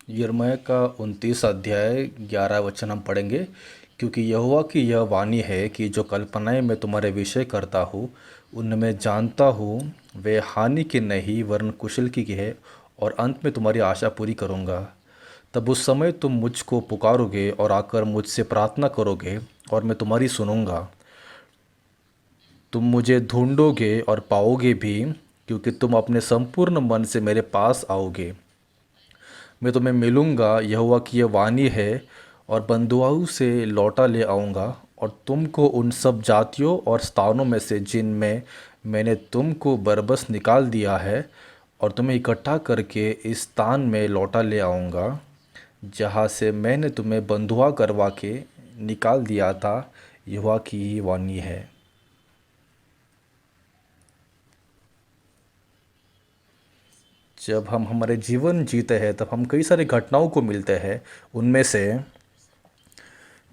यिर्मयाह का 29 अध्याय 11 वचन हम पढ़ेंगे। क्योंकि यहोवा की यह वाणी है कि जो कल्पनाएं मैं तुम्हारे विषय करता हूँ उनमें मैं जानता हूँ वे हानि की नहीं वरन कुशल की है, और अंत में तुम्हारी आशा पूरी करूँगा। तब उस समय तुम मुझको पुकारोगे और आकर मुझसे प्रार्थना करोगे, और मैं तुम्हारी सुनूंगा। तुम मुझे ढूंढोगे और पाओगे भी, क्योंकि तुम अपने संपूर्ण मन से मेरे पास आओगे। मैं तुम्हें मिलूँगा, यहोवा की यह वाणी है, और बंधुआऊ से लौटा ले आऊँगा, और तुमको उन सब जातियों और स्थानों में से जिनमें मैंने तुमको बरबस निकाल दिया है, और तुम्हें इकट्ठा करके इस स्थान में लौटा ले आऊँगा जहाँ से मैंने तुम्हें बंधुआ करवा के निकाल दिया था। यहोवा की ही वाणी है। जब हम हमारे जीवन जीते हैं तब हम कई सारी घटनाओं को मिलते हैं। उनमें से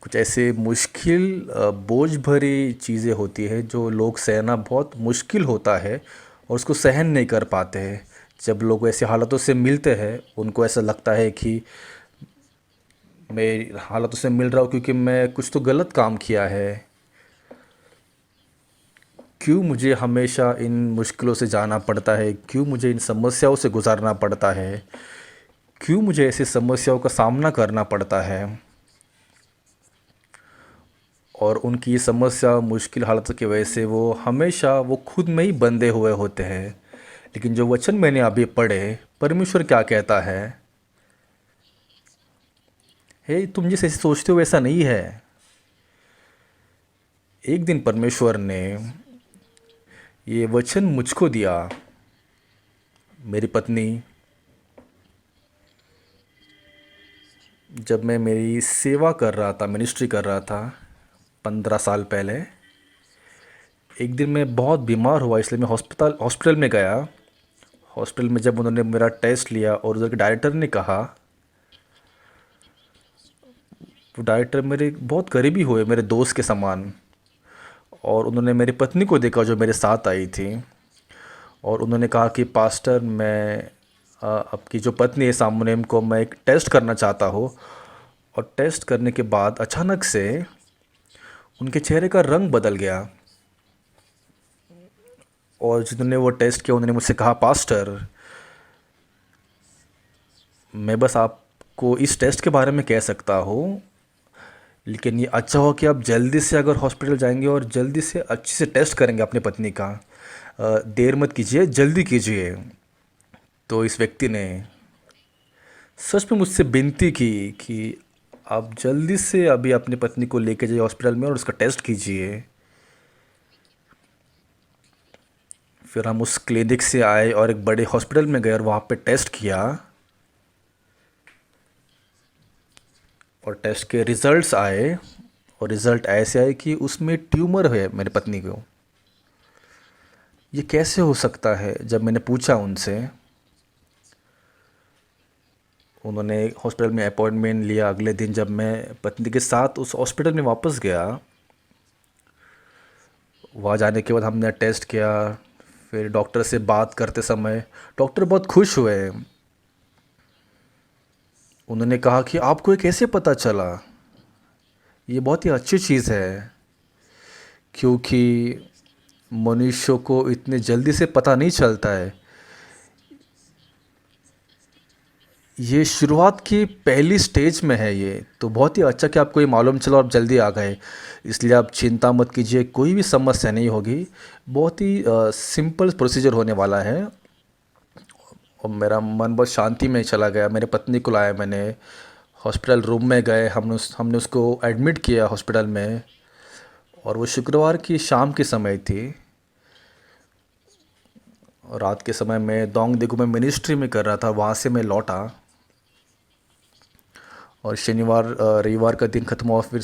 कुछ ऐसे मुश्किल बोझ भरी चीज़ें होती है जो लोग सहना बहुत मुश्किल होता है और उसको सहन नहीं कर पाते हैं। जब लोग ऐसी हालातों से मिलते हैं उनको ऐसा लगता है कि मैं हालातों से मिल रहा हूँ क्योंकि मैं कुछ तो गलत काम किया है। क्यों मुझे हमेशा इन मुश्किलों से जाना पड़ता है, क्यों मुझे इन समस्याओं से गुज़रना पड़ता है, क्यों मुझे ऐसी समस्याओं का सामना करना पड़ता है। और उनकी ये समस्या मुश्किल हालत की वजह से वो हमेशा वो खुद में ही बंधे हुए होते हैं। लेकिन जो वचन मैंने अभी पढ़े, परमेश्वर क्या कहता है, हे तुम जिस ऐसे सोचते हो वैसा नहीं है। एक दिन परमेश्वर ने ये वचन मुझको दिया। मेरी पत्नी, जब मैं मेरी सेवा कर रहा था, मिनिस्ट्री कर रहा था 15 साल पहले, एक दिन मैं बहुत बीमार हुआ, इसलिए मैं हॉस्पिटल में गया। हॉस्पिटल में जब उन्होंने मेरा टेस्ट लिया और उधर के डायरेक्टर ने कहा, वो डायरेक्टर मेरे बहुत करीबी हुए, मेरे दोस्त के समान। और उन्होंने मेरी पत्नी को देखा जो मेरे साथ आई थी, और उन्होंने कहा कि पास्टर, मैं आपकी जो पत्नी है सामने, उनको मैं एक टेस्ट करना चाहता हूँ। और टेस्ट करने के बाद अचानक से उनके चेहरे का रंग बदल गया। और जिन्होंने वो टेस्ट किया उन्होंने मुझसे कहा, पास्टर, मैं बस आपको इस टेस्ट के बारे में कह सकता हूँ, लेकिन ये अच्छा हो कि आप जल्दी से अगर हॉस्पिटल जाएंगे और जल्दी से अच्छे से टेस्ट करेंगे अपनी पत्नी का। देर मत कीजिए, जल्दी कीजिए। तो इस व्यक्ति ने सच में मुझसे विनती की कि आप जल्दी से अभी अपनी पत्नी को लेके जाइए हॉस्पिटल में और उसका टेस्ट कीजिए। फिर हम उस क्लिनिक से आए और एक बड़े हॉस्पिटल में गए और वहाँ पे टेस्ट किया। और टेस्ट के रिज़ल्ट्स आए, और रिज़ल्ट ऐसे आए कि उसमें ट्यूमर है मेरी पत्नी को। ये कैसे हो सकता है? जब मैंने पूछा उनसे, उन्होंने हॉस्पिटल में अपॉइंटमेंट लिया। अगले दिन जब मैं पत्नी के साथ उस हॉस्पिटल में वापस गया, वहाँ जाने के बाद हमने टेस्ट किया। फिर डॉक्टर से बात करते समय डॉक्टर बहुत खुश हुए। उन्होंने कहा कि आपको ये कैसे पता चला? ये बहुत ही अच्छी चीज़ है, क्योंकि मनुष्यों को इतने जल्दी से पता नहीं चलता है। ये शुरुआत की पहली स्टेज में है। ये तो बहुत ही अच्छा कि आपको ये मालूम चला और आप जल्दी आ गए। इसलिए आप चिंता मत कीजिए, कोई भी समस्या नहीं होगी। बहुत ही सिंपल प्रोसीजर होने वाला है। और मेरा मन बहुत शांति में चला गया। मेरे पत्नी को लाया मैंने, हॉस्पिटल रूम में गए, हमने उसको एडमिट किया हॉस्पिटल में। और वो शुक्रवार की शाम के समय थी, और रात के समय मैं दोंग देखो में मिनिस्ट्री में कर रहा था, वहाँ से मैं लौटा। और शनिवार रविवार का दिन ख़त्म हुआ, फिर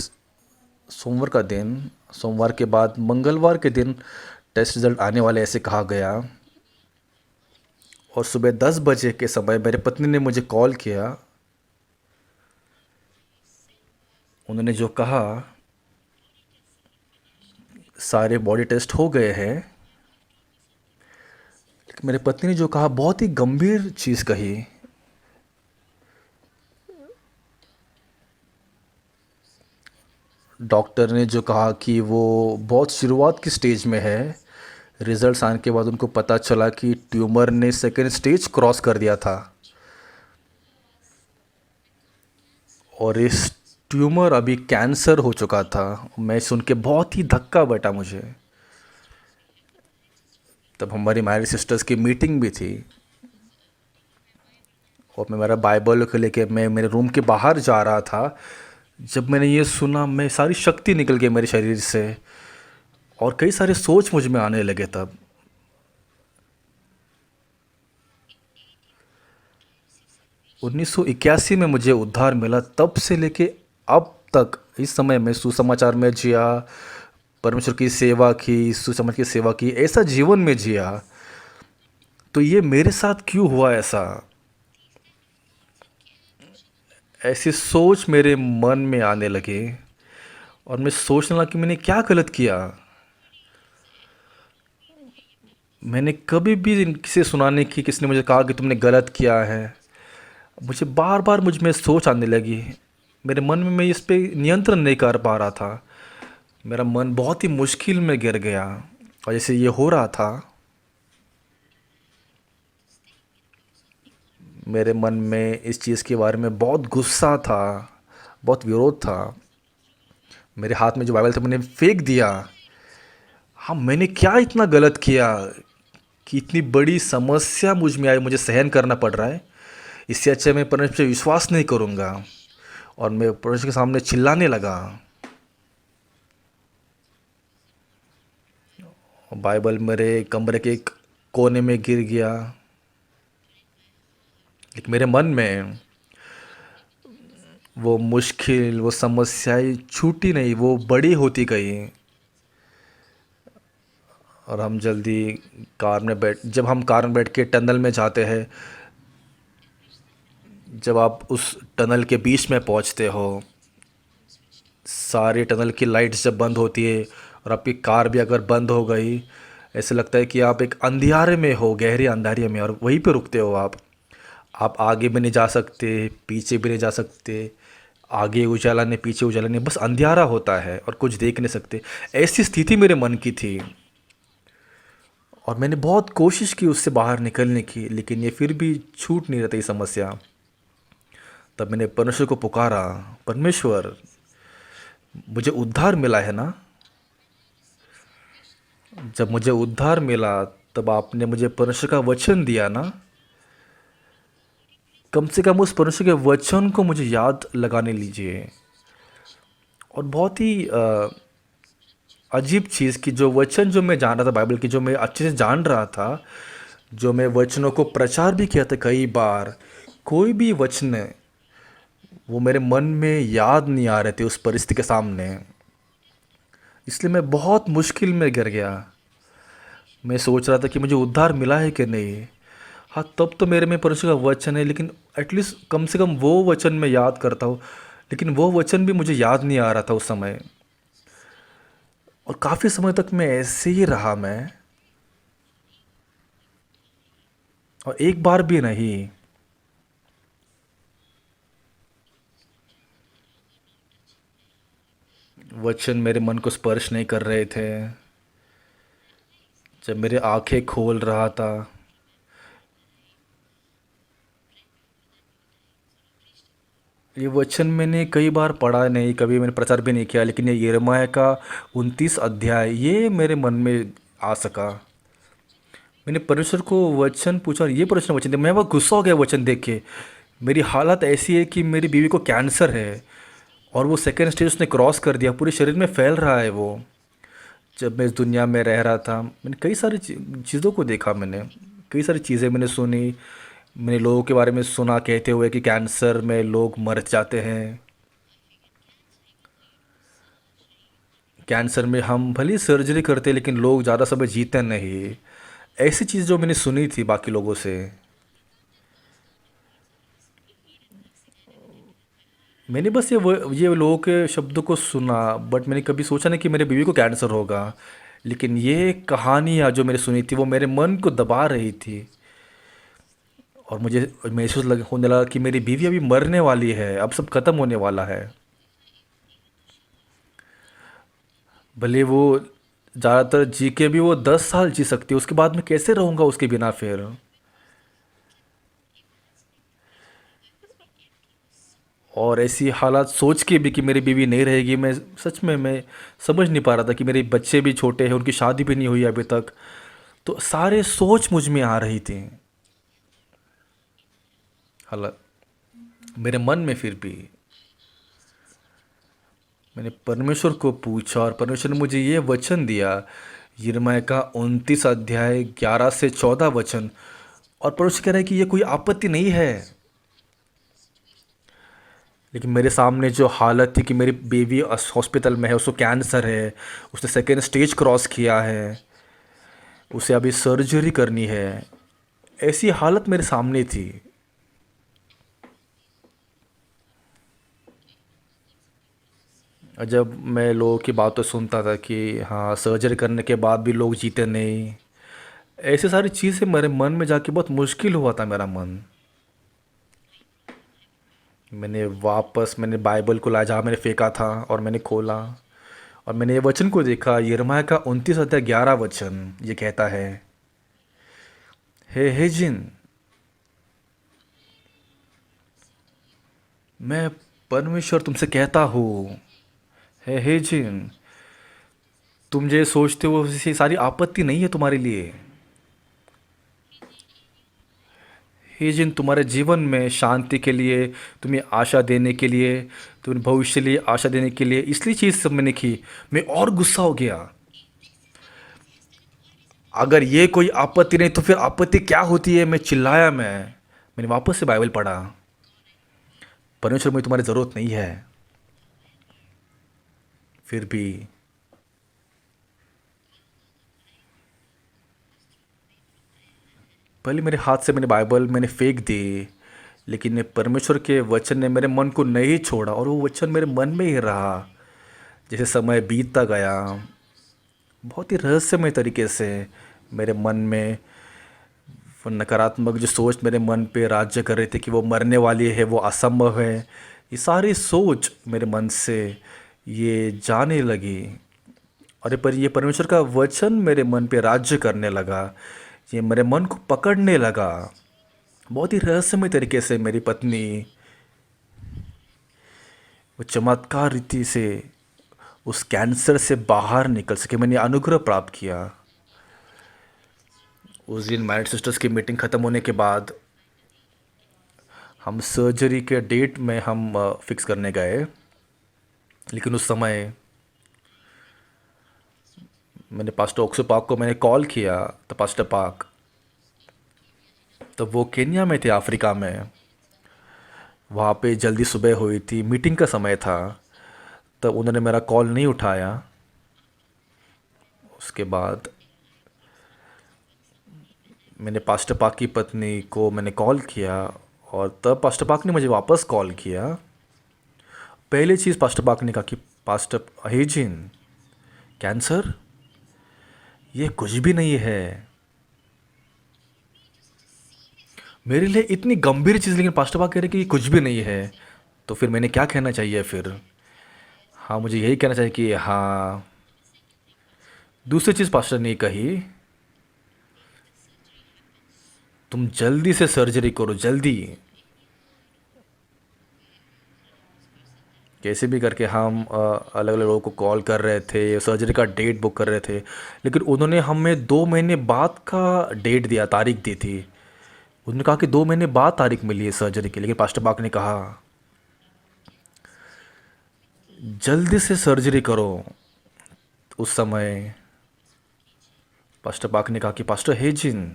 सोमवार का दिन, सोमवार के बाद मंगलवार के दिन टेस्ट रिज़ल्ट आने वाले ऐसे कहा गया। और सुबह 10 बजे के समय मेरे पत्नी ने मुझे कॉल किया। उन्होंने जो कहा, सारे बॉडी टेस्ट हो गए हैं, लेकिन मेरे पत्नी ने जो कहा बहुत ही गंभीर चीज़ कही। डॉक्टर ने जो कहा कि वो बहुत शुरुआत की स्टेज में है। रिजल्ट्स आने के बाद उनको पता चला कि ट्यूमर ने सेकेंड स्टेज क्रॉस कर दिया था, और इस ट्यूमर अभी कैंसर हो चुका था। मैं सुन के बहुत ही धक्का बैठा मुझे। तब हमारी मैरिज सिस्टर्स की मीटिंग भी थी, और मैं मेरा बाइबल को लेके मैं मेरे रूम के बाहर जा रहा था। जब मैंने ये सुना, मैं सारी शक्ति निकल गई मेरे शरीर से, और कई सारे सोच मुझ में आने लगे। तब 1981 में मुझे उद्धार मिला। तब से लेके अब तक इस समय में सुसमाचार में जिया, परमेश्वर की सेवा की, सुसमाचार की सेवा की, ऐसा जीवन में जिया। तो ये मेरे साथ क्यों हुआ ऐसा? ऐसी सोच मेरे मन में आने लगे, और मैं सोचने लगा कि मैंने क्या गलत किया। मैंने कभी भी किसी सुनाने की, किसी ने मुझे कहा कि तुमने गलत किया है। मुझे बार बार मुझ में सोच आने लगी। मेरे मन में मैं इस पे नियंत्रण नहीं कर पा रहा था। मेरा मन बहुत ही मुश्किल में गिर गया। और जैसे ये हो रहा था, मेरे मन में इस चीज़ के बारे में बहुत गुस्सा था, बहुत विरोध था। मेरे हाथ में जो बाइबल था मैंने फेंक दिया। हाँ, मैंने क्या इतना गलत किया कि इतनी बड़ी समस्या मुझ में आई, मुझे सहन करना पड़ रहा है। इससे अच्छा मैं परमेश्वर पे विश्वास नहीं करूँगा। और मैं परमेश्वर के सामने चिल्लाने लगा। बाइबल मेरे कमरे के एक कोने में गिर गया। लेकिन मेरे मन में वो मुश्किल, वो समस्याएं छूटी नहीं, वो बड़ी होती गई। और हम जल्दी कार में बैठ जब हम कार में बैठ के टनल में जाते हैं, जब आप उस टनल के बीच में पहुंचते हो, सारी टनल की लाइट्स जब बंद होती है और आपकी कार भी अगर बंद हो गई, ऐसे लगता है कि आप एक अंधियारे में हो, गहरे अंधारे में, और वहीं पे रुकते हो आप आगे भी नहीं जा सकते, पीछे भी नहीं जा सकते। आगे उजाला नहीं, पीछे उजाला नहीं, बस अंधियारा होता है और कुछ देख नहीं सकते। ऐसी स्थिति मेरे मन की थी, और मैंने बहुत कोशिश की उससे बाहर निकलने की, लेकिन ये फिर भी छूट नहीं रहती समस्या। तब मैंने परमेश्वर को पुकारा, परमेश्वर, मुझे उद्धार मिला है ना? जब मुझे उद्धार मिला, तब आपने मुझे परमेश्वर का वचन दिया ना? कम से कम उस परमेश्वर के वचन को मुझे याद लगाने लीजिए। और बहुत ही अजीब चीज़ कि जो वचन जो मैं जान रहा था बाइबल की, जो मैं अच्छे से जान रहा था, जो मैं वचनों को प्रचार भी किया था कई बार, कोई भी वचन वो मेरे मन में याद नहीं आ रहे थे उस परिस्थिति के सामने। इसलिए मैं बहुत मुश्किल में गिर गया। मैं सोच रहा था कि मुझे उद्धार मिला है कि नहीं। हाँ, तब तो मेरे में परमेश्वर का वचन है, लेकिन एटलीस्ट कम से कम वो वचन मैं याद करता हूँ। लेकिन वो वचन भी मुझे याद नहीं आ रहा था उस समय। और काफ़ी समय तक मैं ऐसे ही रहा मैं, और एक बार भी नहीं। वचन मेरे मन को स्पर्श नहीं कर रहे थे। जब मेरे आंखें खोल रहा था, ये वचन मैंने कई बार पढ़ा नहीं, कभी मैंने प्रचार भी नहीं किया, लेकिन ये यिर्मयाह का 29 अध्याय ये मेरे मन में आ सका। मैंने परमेश्वर को वचन पूछा, और ये परमेश्वर ने वचन दिया। मैं बहुत गुस्सा हो गया वचन देख के। मेरी हालत ऐसी है कि मेरी बीवी को कैंसर है, और वो सेकेंड स्टेज उसने क्रॉस कर दिया, पूरे शरीर में फैल रहा है वो। जब मैं इस दुनिया में रह रहा था, मैंने कई सारी चीज़ों को देखा। मैंने कई सारी चीज़ें मैंने सुनी। मैंने लोगों के बारे में सुना कहते हुए कि कैंसर में लोग मर जाते हैं। कैंसर में हम भली सर्जरी करते हैं, लेकिन लोग ज़्यादा समय जीते नहीं। ऐसी चीज़ जो मैंने सुनी थी बाकी लोगों से, मैंने बस ये लोगों के शब्दों को सुना। बट मैंने कभी सोचा नहीं कि मेरे बीवी को कैंसर होगा। लेकिन ये कहानियाँ जो मैंने सुनी थी वो मेरे मन को दबा रही थी, और मुझे महसूस होने लगा कि मेरी बीवी अभी मरने वाली है, अब सब खत्म होने वाला है। भले वो ज़्यादातर जी के भी वो 10 साल जी सकती है, उसके बाद मैं कैसे रहूँगा उसके बिना फिर। और ऐसी हालात सोच के भी कि मेरी बीवी नहीं रहेगी, मैं सच में मैं समझ नहीं पा रहा था कि मेरे बच्चे भी छोटे हैं, उनकी शादी भी नहीं हुई अभी तक। तो सारे सोच मुझ में आ रही थी। हालात मेरे मन में फिर भी मैंने परमेश्वर को पूछा और परमेश्वर ने मुझे ये वचन दिया, यिर्मयाह का 29 अध्याय 11 से 14 वचन। और परमेश्वर कह रहा है कि ये कोई आपत्ति नहीं है। लेकिन मेरे सामने जो हालत थी कि मेरी बेबी हॉस्पिटल में है, उसको कैंसर है, उसने सेकेंड स्टेज क्रॉस किया है, उसे अभी सर्जरी करनी है, ऐसी हालत मेरे सामने थी। और जब मैं लोगों की बातें सुनता था कि हाँ सर्जरी करने के बाद भी लोग जीते नहीं, ऐसी सारी चीज़ें मेरे मन में जाके बहुत मुश्किल हुआ था मेरा मन। मैंने बाइबल को ला जहाँ मैंने फेंका था और मैंने खोला, और मैंने ये वचन को देखा, यिर्मयाह का 29 अध्याय 11 वचन ये कहता है, हे जिन, मैं परमेश्वर तुमसे कहता हूँ, हे जिन, तुम जो सोचते हो ये सारी आपत्ति नहीं है तुम्हारे लिए। हे जिन, तुम्हारे जीवन में शांति के लिए, तुम्हें आशा देने के लिए, तुम्हें भविष्य लिए आशा देने के लिए, इसलिए चीज़ सब मैंने की। मैं और गुस्सा हो गया। अगर ये कोई आपत्ति नहीं तो फिर आपत्ति क्या होती है, मैं चिल्लाया। मैंने वापस से बाइबल पढ़ा, परमेश्वर मुझे तुम्हारी ज़रूरत नहीं है। फिर भी पहले मेरे हाथ से मैंने बाइबल मैंने फेंक दी, लेकिन परमेश्वर के वचन ने मेरे मन को नहीं छोड़ा और वो वचन मेरे मन में ही रहा। जैसे समय बीतता गया, बहुत ही रहस्यमय तरीके से मेरे मन में वो नकारात्मक जो सोच मेरे मन पे राज्य कर रही थी कि वो मरने वाली है, वो असंभव है, ये सारी सोच मेरे मन से ये जाने लगी। और पर ये परमेश्वर का वचन मेरे मन पे राज्य करने लगा, ये मेरे मन को पकड़ने लगा। बहुत ही रहस्यमय तरीके से मेरी पत्नी वो चमत्कार रीति से उस कैंसर से बाहर निकल सके, मैंने अनुग्रह प्राप्त किया। उस दिन मैरिड सिस्टर्स की मीटिंग ख़त्म होने के बाद हम सर्जरी के डेट में हम फिक्स करने गए। लेकिन उस समय मैंने पास्टर ओक्सो पाक को मैंने कॉल किया, तो पास्टर पाक तो वो केन्या में थे, अफ्रीका में। वहाँ पे जल्दी सुबह हुई थी, मीटिंग का समय था, तब उन्होंने मेरा कॉल नहीं उठाया। उसके बाद मैंने पास्टर पाक की पत्नी को मैंने कॉल किया, और तब पास्टर पाक ने मुझे वापस कॉल किया। पहली चीज़ पास्टर पाक ने कहा कि पास्टर अहिजिन, कैंसर ये कुछ भी नहीं है। मेरे लिए इतनी गंभीर चीज़, लेकिन पास्टर पाक कह रहे कि ये कुछ भी नहीं है। तो फिर मैंने क्या कहना चाहिए फिर? हाँ, मुझे यही कहना चाहिए कि हाँ। दूसरी चीज़ पास्टर ने कही, तुम जल्दी से सर्जरी करो, जल्दी। कैसे भी करके हम अलग अलग लोगों को कॉल कर रहे थे, सर्जरी का डेट बुक कर रहे थे, लेकिन उन्होंने हमें 2 महीने बाद का डेट दिया, तारीख दी थी। उन्होंने कहा कि 2 महीने बाद तारीख मिली है सर्जरी की, लेकिन पास्टर पाक ने कहा जल्दी से सर्जरी करो। उस समय पास्टर पाक ने कहा कि पास्टर हेजिन,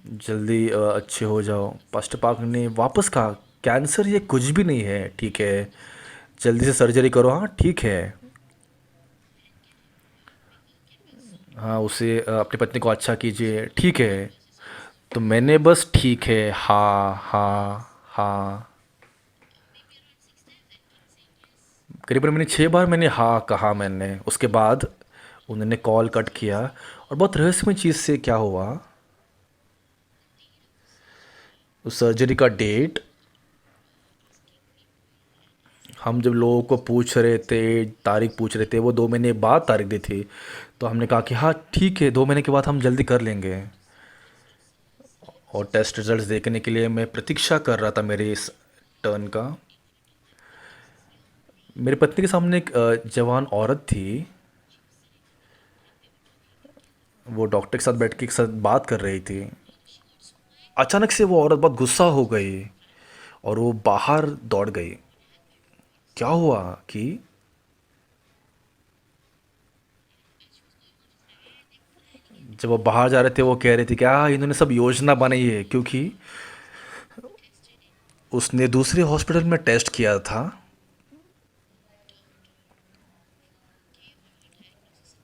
जल्दी अच्छे हो जाओ। पास्टर पाक ने वापस कहा, कैंसर ये कुछ भी नहीं है, ठीक है, जल्दी से सर्जरी करो, हाँ ठीक है। हाँ, उसे अपनी पत्नी को अच्छा कीजिए, ठीक है। तो मैंने बस ठीक है, हाँ हाँ हाँ, करीबन मैंने 6 बार मैंने हाँ कहा मैंने। उसके बाद उन्होंने कॉल कट किया। और बहुत रहस्यमय चीज़ से क्या हुआ, उस सर्जरी का डेट हम जब लोगों को पूछ रहे थे, तारीख पूछ रहे थे, वो 2 महीने बाद तारीख दी थी। तो हमने कहा कि हाँ ठीक है, 2 महीने के बाद हम जल्दी कर लेंगे। और टेस्ट रिजल्ट्स देखने के लिए मैं प्रतीक्षा कर रहा था मेरे इस टर्न का। मेरी पत्नी के सामने एक जवान औरत थी। वो डॉक्टर के साथ बैठ के एक साथ बात कर रही थी। अचानक से वो औरत बहुत गुस्सा हो गई और वो बाहर दौड़ गई। क्या हुआ कि जब वो बाहर जा रहे थे वो कह रहे थे कि इन्होंने सब योजना बनाई है, क्योंकि उसने दूसरे हॉस्पिटल में टेस्ट किया था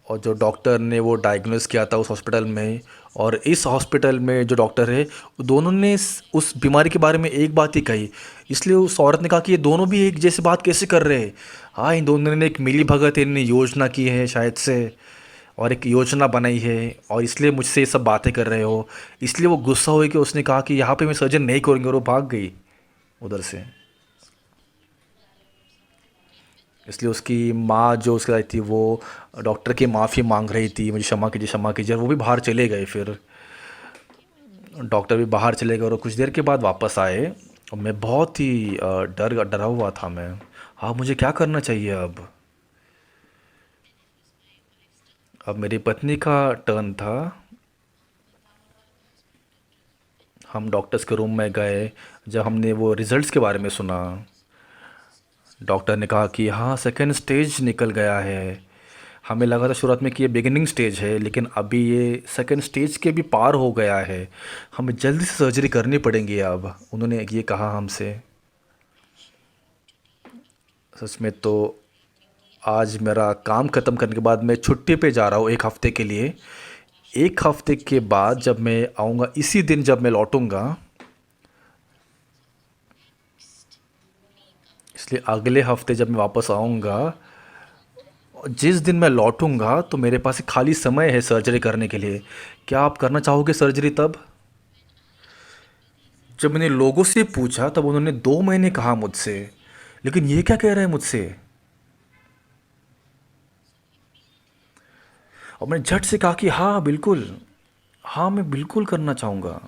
और जो डॉक्टर ने वो डायग्नोस किया था उस हॉस्पिटल में और इस हॉस्पिटल में जो डॉक्टर है, वो दोनों ने उस बीमारी के बारे में एक बात ही कही। इसलिए उस औरत ने कहा कि ये दोनों भी एक जैसी बात कैसे कर रहे हैं। हाँ, इन दोनों ने एक मिली भगत इन्होंने योजना की है शायद से, और एक योजना बनाई है, और इसलिए मुझसे ये सब बातें कर रहे हो। इसलिए वो गुस्सा हुई कि उसने कहा कि यहाँ पे मैं सर्जन नहीं करूँगी, और वो भाग गई उधर से। इसलिए उसकी माँ जो उसके साथ थी वो डॉक्टर की माफ़ी मांग रही थी, मुझे क्षमा कीजिए क्षमा कीजिए, और वो भी बाहर चले गए। फिर डॉक्टर भी बाहर चले गए और कुछ देर के बाद वापस आए। और मैं बहुत ही डरा हुआ था मैं। हाँ, मुझे क्या करना चाहिए अब? अब मेरी पत्नी का टर्न था। हम डॉक्टर्स के रूम में गए। जब हमने वो रिज़ल्ट्स के बारे में सुना, डॉक्टर ने कहा कि हाँ सेकेंड स्टेज निकल गया है। हमें लगा था शुरुआत में कि ये बिगिनिंग स्टेज है, लेकिन अभी ये सेकेंड स्टेज के भी पार हो गया है। हमें जल्दी से सर्जरी करनी पड़ेगी अब, उन्होंने ये कहा हमसे। सच में तो आज मेरा काम ख़त्म करने के बाद मैं छुट्टी पे जा रहा हूँ 1 हफ़्ते के लिए। 1 हफ़्ते के बाद जब मैं आऊँगा, इसी दिन जब मैं लौटूँगा, इसलिए अगले हफ्ते जब मैं वापस आऊँगा, जिस दिन मैं लौटूंगा तो मेरे पास एक खाली समय है सर्जरी करने के लिए। क्या आप करना चाहोगे सर्जरी तब? जब मैंने लोगों से पूछा तब उन्होंने 2 महीने कहा मुझसे, लेकिन ये क्या कह रहे हैं मुझसे। और मैंने झट से कहा कि हाँ बिल्कुल, हाँ मैं बिल्कुल करना चाहूँगा।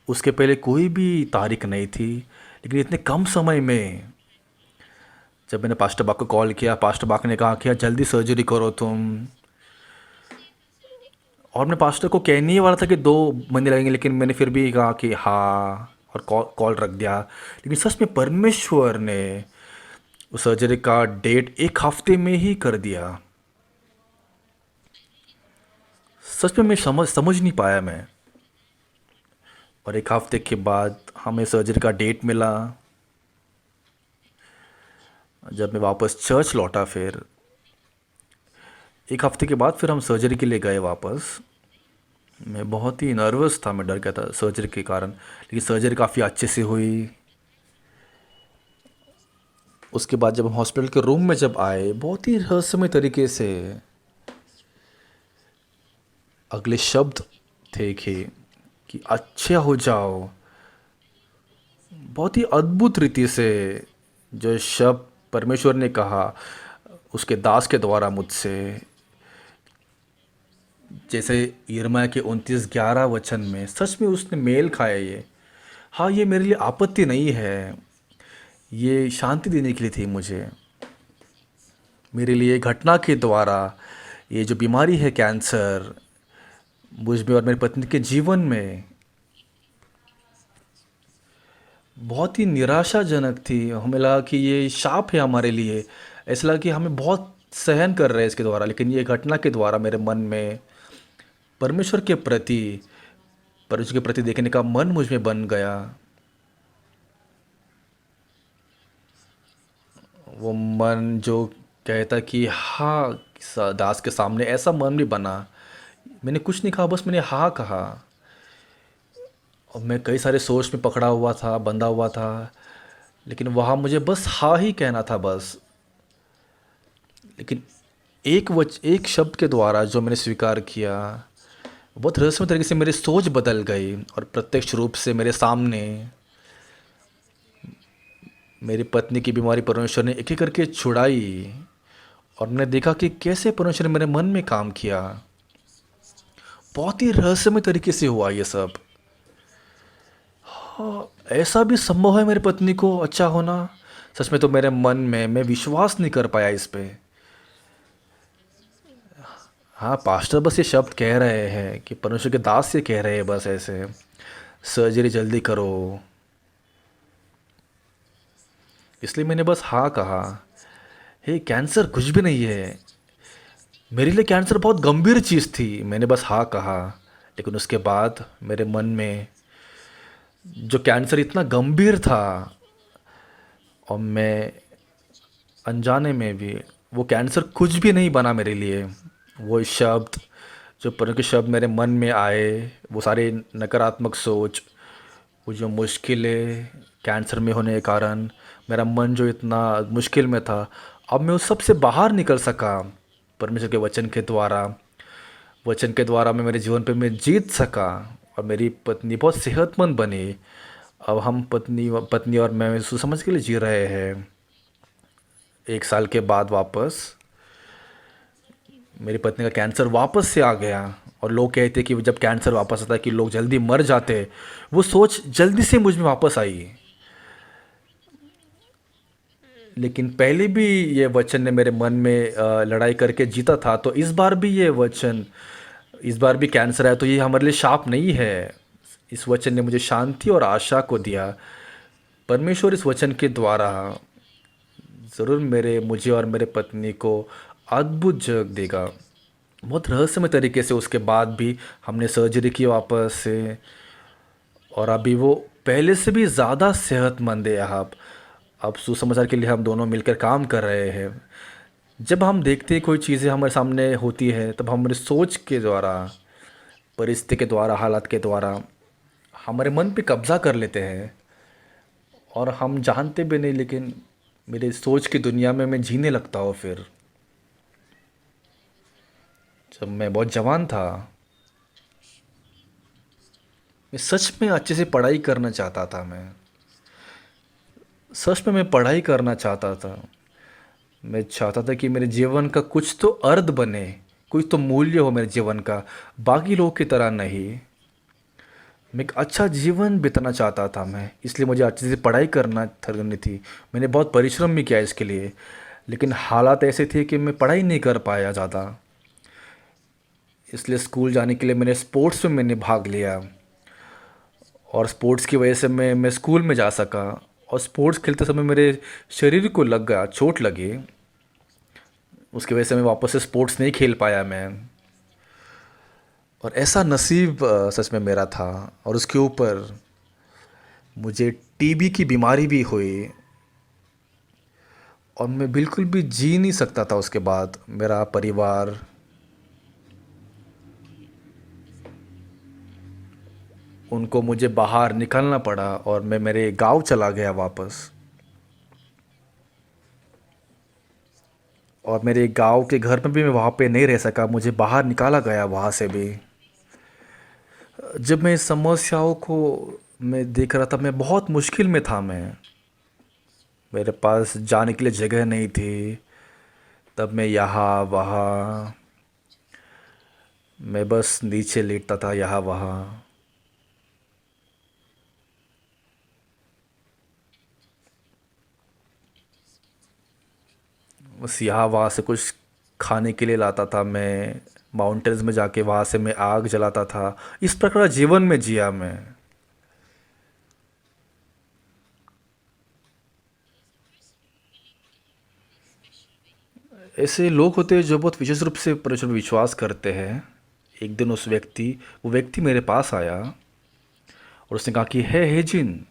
उसके पहले कोई भी तारीख नहीं थी, लेकिन इतने कम समय में जब मैंने पास्टर बाग को कॉल किया, पास्टर बाग ने कहा कि यार जल्दी सर्जरी करो तुम। और मैं पास्टर को कहने ही वाला था कि 2 महीने लगेंगे, लेकिन मैंने फिर भी कहा कि हाँ, और कॉल कॉल रख दिया। लेकिन सच में परमेश्वर ने उस सर्जरी का डेट 1 हफ्ते में ही कर दिया। सच में मैं समझ नहीं पाया मैं। और 1 हफ्ते के बाद हमें सर्जरी का डेट मिला। जब मैं वापस चर्च लौटा, फिर 1 हफ्ते के बाद फिर हम सर्जरी के लिए गए वापस। मैं बहुत ही नर्वस था, मैं डर गया था सर्जरी के कारण, लेकिन सर्जरी काफ़ी अच्छे से हुई। उसके बाद जब हम हॉस्पिटल के रूम में जब आए, बहुत ही रहस्यमय तरीके से अगले शब्द थे कि अच्छा हो जाओ। बहुत ही अद्भुत रीति से जो शब्द परमेश्वर ने कहा उसके दास के द्वारा मुझसे, जैसे यिर्मयाह के 29:11 में, सच में उसने मेल खाया ये। हाँ, ये मेरे लिए आपत्ति नहीं है, ये शांति देने के लिए थी मुझे। मेरे लिए घटना के द्वारा ये जो बीमारी है कैंसर, मुझ में और मेरी पत्नी के जीवन में बहुत ही निराशाजनक थी। हमें लगा कि ये शाप है हमारे लिए। ऐसा लगा कि हमें बहुत सहन कर रहे हैं इसके द्वारा, लेकिन ये घटना के द्वारा मेरे मन में परमेश्वर के प्रति परमेश्वर के प्रति देखने का मन मुझ में बन गया। वो मन जो कहता कि हाँ, दास के सामने ऐसा मन भी बना। मैंने कुछ नहीं कहा, बस मैंने हाँ कहा। और मैं कई सारे सोच में पकड़ा हुआ था, बंधा हुआ था, लेकिन वहाँ मुझे बस हाँ ही कहना था बस। लेकिन एक शब्द के द्वारा जो मैंने स्वीकार किया, बहुत रहस्यमय तरीके से मेरी सोच बदल गई और प्रत्यक्ष रूप से मेरे सामने मेरी पत्नी की बीमारी परमेश्वर ने एक एक करके छुड़ाई। और मैंने देखा कि कैसे परमेश्वर ने मेरे मन में काम किया। बहुत ही रहस्यमय तरीके से हुआ ये सब। हाँ, ऐसा भी संभव है मेरी पत्नी को अच्छा होना। सच में तो मेरे मन में मैं विश्वास नहीं कर पाया इस पे। हाँ, पास्टर बस ये शब्द कह रहे हैं कि परमेश्वर के दास ये कह रहे हैं बस ऐसे, सर्जरी जल्दी करो। इसलिए मैंने बस हाँ कहा। हे, कैंसर कुछ भी नहीं है। मेरे लिए कैंसर बहुत गंभीर चीज़ थी। मैंने बस हाँ कहा। लेकिन उसके बाद मेरे मन में जो कैंसर इतना गंभीर था, और मैं अनजाने में भी, वो कैंसर कुछ भी नहीं बना मेरे लिए। वो शब्द, जो परम के शब्द मेरे मन में आए, वो सारे नकारात्मक सोच, वो जो मुश्किलें कैंसर में होने के कारण मेरा मन जो इतना मुश्किल में था, अब मैं उस सब से बाहर निकल सका परमेश्वर के वचन के द्वारा। वचन के द्वारा मैं मेरे जीवन पे मैं जीत सका। और मेरी पत्नी बहुत सेहतमंद बनी। अब हम पत्नी पत्नी और मैं सुसमझ के लिए जी रहे हैं। 1 साल के बाद वापस मेरी पत्नी का कैंसर वापस से आ गया। और लोग कहते कि जब कैंसर वापस आता है कि लोग जल्दी मर जाते, वो सोच जल्दी से मुझ में वापस आई। लेकिन पहले भी ये वचन ने मेरे मन में लड़ाई करके जीता था, तो इस बार भी ये वचन, इस बार भी कैंसर है तो ये हमारे लिए शाप नहीं है। इस वचन ने मुझे शांति और आशा को दिया। परमेश्वर इस वचन के द्वारा ज़रूर मुझे और मेरे पत्नी को अद्भुत जग देगा। बहुत रहस्यमय तरीके से उसके बाद भी हमने सर्जरी की वापस से। और अभी वो पहले से भी ज़्यादा सेहतमंद है। अब सुसमाचार के लिए हम दोनों मिलकर काम कर रहे हैं। जब हम देखते हैं कोई चीज़ें हमारे सामने होती है, तब हमारे सोच के द्वारा, परिस्थिति के द्वारा, हालात के द्वारा हमारे मन पे कब्ज़ा कर लेते हैं। और हम जानते भी नहीं, लेकिन मेरे सोच की दुनिया में मैं जीने लगता हूँ फिर। जब मैं बहुत जवान था, मैं सच में अच्छे से पढ़ाई करना चाहता था। सच में मैं पढ़ाई करना चाहता था। मैं चाहता था कि मेरे जीवन का कुछ तो अर्थ बने, कुछ तो मूल्य हो मेरे जीवन का, बाकी लोगों की तरह नहीं। मैं एक अच्छा जीवन बिताना चाहता था मैं, इसलिए मुझे अच्छे से पढ़ाई करनी थी। मैंने बहुत परिश्रम भी किया इसके लिए। लेकिन हालात ऐसे थे कि मैं पढ़ाई नहीं कर पाया ज़्यादा। इसलिए स्कूल जाने के लिए मैंने स्पोर्ट्स में मैंने भाग लिया। और स्पोर्ट्स की वजह से मैं स्कूल में जा सका। और स्पोर्ट्स खेलते समय मेरे शरीर को लग गया, चोट लगी। उसकी वजह से मैं वापस से स्पोर्ट्स नहीं खेल पाया मैं। और ऐसा नसीब सच में मेरा था। और उसके ऊपर मुझे टीबी की बीमारी भी हुई। और मैं बिल्कुल भी जी नहीं सकता था उसके बाद। मेरा परिवार, उनको मुझे बाहर निकलना पड़ा और मैं मेरे गांव चला गया वापस। और मेरे गांव के घर में भी मैं वहाँ पे नहीं रह सका, मुझे बाहर निकाला गया वहाँ से भी। जब मैं इस समस्याओं को मैं देख रहा था, मैं बहुत मुश्किल में था मैं। मेरे पास जाने के लिए जगह नहीं थी। तब मैं यहाँ वहाँ, मैं बस नीचे लेटता था यहाँ वहाँ। बस यहाँ वहाँ से कुछ खाने के लिए लाता था मैं। माउंटेन्स में जाके वहाँ से मैं आग जलाता था। इस प्रकार जीवन में जिया मैं। ऐसे लोग होते हैं जो बहुत विशेष रूप से परमेश्वर में विश्वास करते हैं। एक दिन वो व्यक्ति मेरे पास आया और उसने कहा कि हे जिन,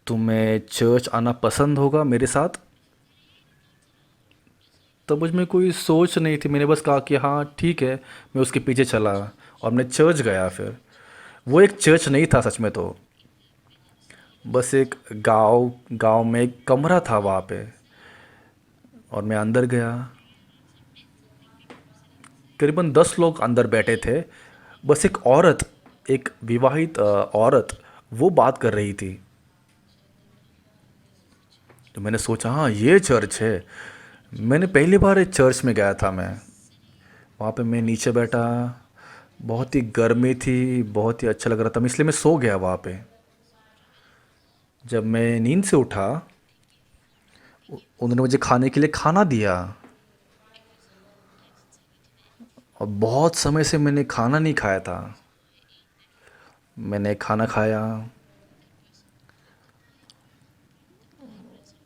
तुम्हें चर्च आना पसंद होगा मेरे साथ। तब मुझ में कोई सोच नहीं थी, मैंने बस कहा कि हाँ ठीक है। मैं उसके पीछे चला और मैं चर्च गया फिर। वो एक चर्च नहीं था सच में तो, बस एक गांव गांव में एक कमरा था वहाँ पे। और मैं अंदर गया। करीबन 10 लोग अंदर बैठे थे। बस एक औरत, एक विवाहित औरत, वो बात कर रही थी। तो मैंने सोचा हाँ ये चर्च है। मैंने पहली बार एक चर्च में गया था मैं। वहाँ पे मैं नीचे बैठा, बहुत ही गर्मी थी, बहुत ही अच्छा लग रहा था, मैं इसलिए मैं सो गया वहाँ पे। जब मैं नींद से उठा, उन्होंने मुझे खाने के लिए खाना दिया, और बहुत समय से मैंने खाना नहीं खाया था। मैंने खाना खाया।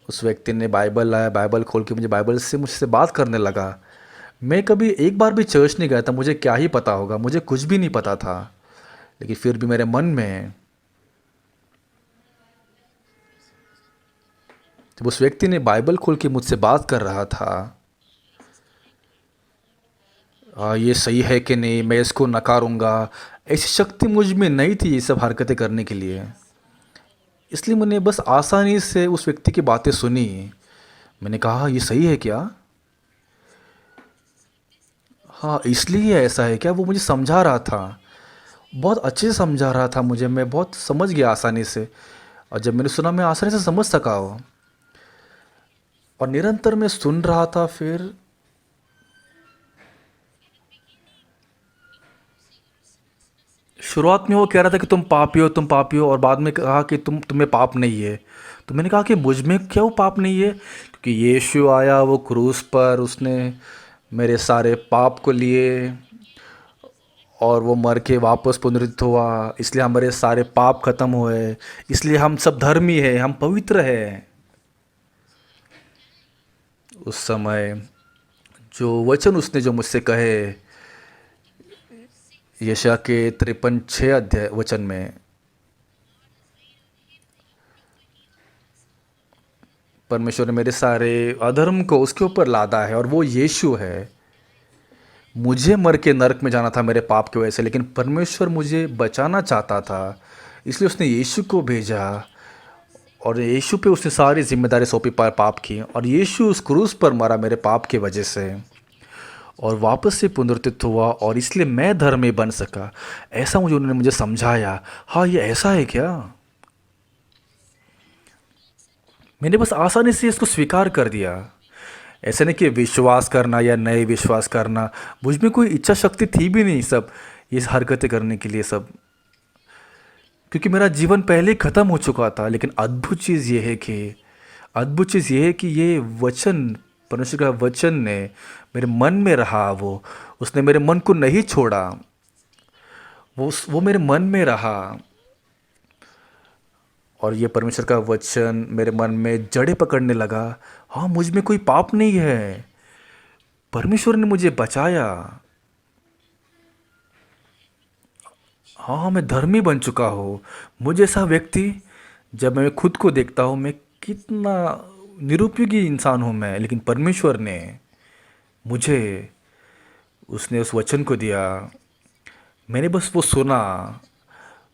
उस व्यक्ति ने बाइबल लाया, बाइबल खोल के मुझे बाइबल से मुझसे बात करने लगा। मैं कभी एक बार भी चर्च नहीं गया था, मुझे क्या ही पता होगा, मुझे कुछ भी नहीं पता था। लेकिन फिर भी मेरे मन में, जब उस व्यक्ति ने बाइबल खोल के मुझसे बात कर रहा था, ये सही है कि नहीं, मैं इसको नकारूंगा, ऐसी शक्ति मुझ में नहीं थी ये सब हरकतें करने के लिए। इसलिए मैंने बस आसानी से उस व्यक्ति की बातें सुनी। मैंने कहा ये सही है क्या? हाँ, इसलिए ऐसा है क्या? वो मुझे समझा रहा था, बहुत अच्छे से समझा रहा था मुझे, मैं बहुत समझ गया आसानी से। और जब मैंने सुना, मैं आसानी से समझ सका वो। और निरंतर मैं सुन रहा था। फिर शुरुआत में वो कह रहा था कि तुम पापी हो, तुम पापी हो, और बाद में कहा कि तुम्हें पाप नहीं है। तो मैंने कहा कि मुझ में क्यों पाप नहीं है? क्योंकि यीशु आया, वो क्रूस पर, उसने मेरे सारे पाप को लिए, और वो मर के वापस पुनरुत्थित हुआ, इसलिए हमारे सारे पाप खत्म हुए, इसलिए हम सब धर्मी है, हम पवित्र है। उस समय जो वचन उसने जो मुझसे कहे, यशा के 53:6 वचन में, परमेश्वर ने मेरे सारे अधर्म को उसके ऊपर लादा है, और वो यीशु है। मुझे मर के नरक में जाना था मेरे पाप की वजह से, लेकिन परमेश्वर मुझे बचाना चाहता था, इसलिए उसने यीशु को भेजा। और यीशु पे उसने सारी जिम्मेदारी सौंपी पाप की, और यीशु उस क्रूस पर मरा मेरे पाप की वजह से, और वापस से पुनरुत्थित हुआ, और इसलिए मैं धर्मी बन सका। ऐसा उन्होंने मुझे समझाया। हाँ, ये ऐसा है क्या? मैंने बस आसानी से इसको स्वीकार कर दिया। ऐसे नहीं कि विश्वास करना या नहीं विश्वास करना, मुझ में कोई इच्छा शक्ति थी भी नहीं सब ये हरकतें करने के लिए सब, क्योंकि मेरा जीवन पहले ही ख़त्म हो चुका था। लेकिन अद्भुत चीज़ ये है कि ये वचन, परमेश्वर का वचन ने मेरे मन में रहा। वो उसने मेरे मन को नहीं छोड़ा, वो मेरे मन में रहा। और ये परमेश्वर का वचन मेरे मन में जड़ें पकड़ने लगा। हाँ, मुझ में कोई पाप नहीं है, परमेश्वर ने मुझे बचाया। हाँ हाँ, मैं धर्मी बन चुका हूँ। मुझे ऐसा व्यक्ति, जब मैं खुद को देखता हूँ, मैं कितना निरुपयोगी इंसान हूँ मैं, लेकिन परमेश्वर ने मुझे, उसने उस वचन को दिया। मैंने बस वो सुना,